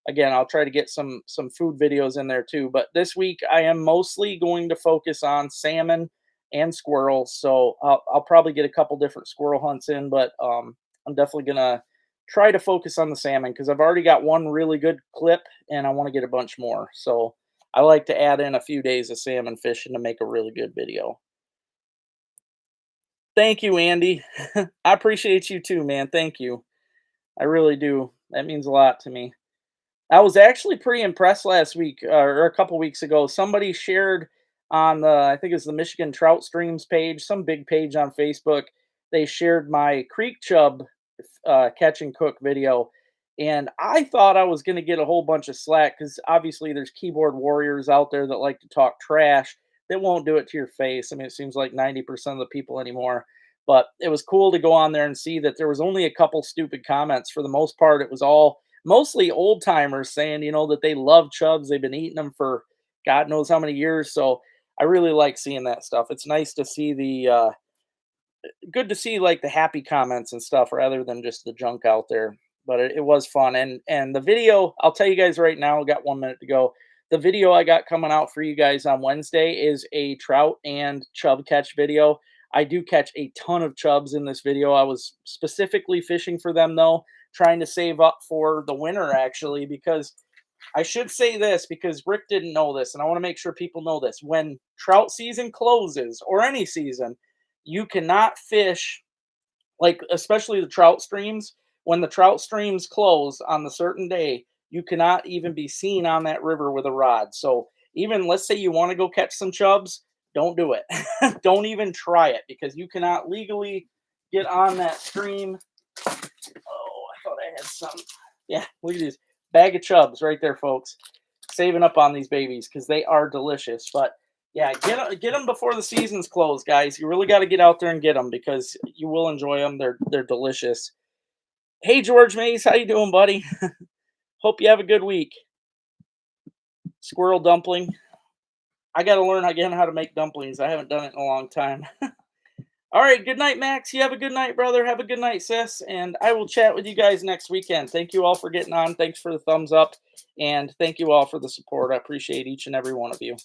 again, I'll try to get some food videos in there too. But this week, I am mostly going to focus on salmon and squirrels. So I'll probably get a couple different squirrel hunts in, but I'm definitely gonna try to focus on the salmon because I've already got one really good clip and I want to get a bunch more. So I like to add in a few days of salmon fishing to make a really good video. Thank you, Andy. I appreciate you too, man. Thank you. I really do. That means a lot to me. I was actually pretty impressed last week or a couple weeks ago. Somebody shared on I think it's the Michigan Trout Streams page, some big page on Facebook. They shared my creek chub catch and cook video, and I thought I was going to get a whole bunch of slack because obviously there's keyboard warriors out there that like to talk trash. That won't do it to your face. I mean, it seems like 90% of the people anymore. But it was cool to go on there and see that there was only a couple stupid comments. For the most part, it was all mostly old timers saying, that they love chubs. They've been eating them for God knows how many years. So I really like seeing that stuff. It's nice to see good to see like the happy comments and stuff rather than just the junk out there. But it was fun, and the video, I'll tell you guys right now, got 1 minute to go. The video I got coming out for you guys on Wednesday is a trout and chub catch video. I do catch a ton of chubs in this video. I was specifically fishing for them though, trying to save up for the winter actually, because I should say this because Rick didn't know this, and I want to make sure people know this. When trout season closes, or any season, you cannot fish, like especially the trout streams. When the trout streams close on the certain day, you cannot even be seen on that river with a rod. So even let's say you want to go catch some chubs, don't do it. Don't even try it because you cannot legally get on that stream. Oh, I thought I had some. Yeah, look at these bag of chubs right there, folks. Saving up on these babies because they are delicious. But yeah, get them before the season's closed, guys. You really got to get out there and get them because you will enjoy them. They're delicious. Hey, George Mays, how you doing, buddy? Hope you have a good week. Squirrel dumpling. I got to learn again how to make dumplings. I haven't done it in a long time. All right, good night, Max. You have a good night, brother. Have a good night, sis. And I will chat with you guys next weekend. Thank you all for getting on. Thanks for the thumbs up. And thank you all for the support. I appreciate each and every one of you.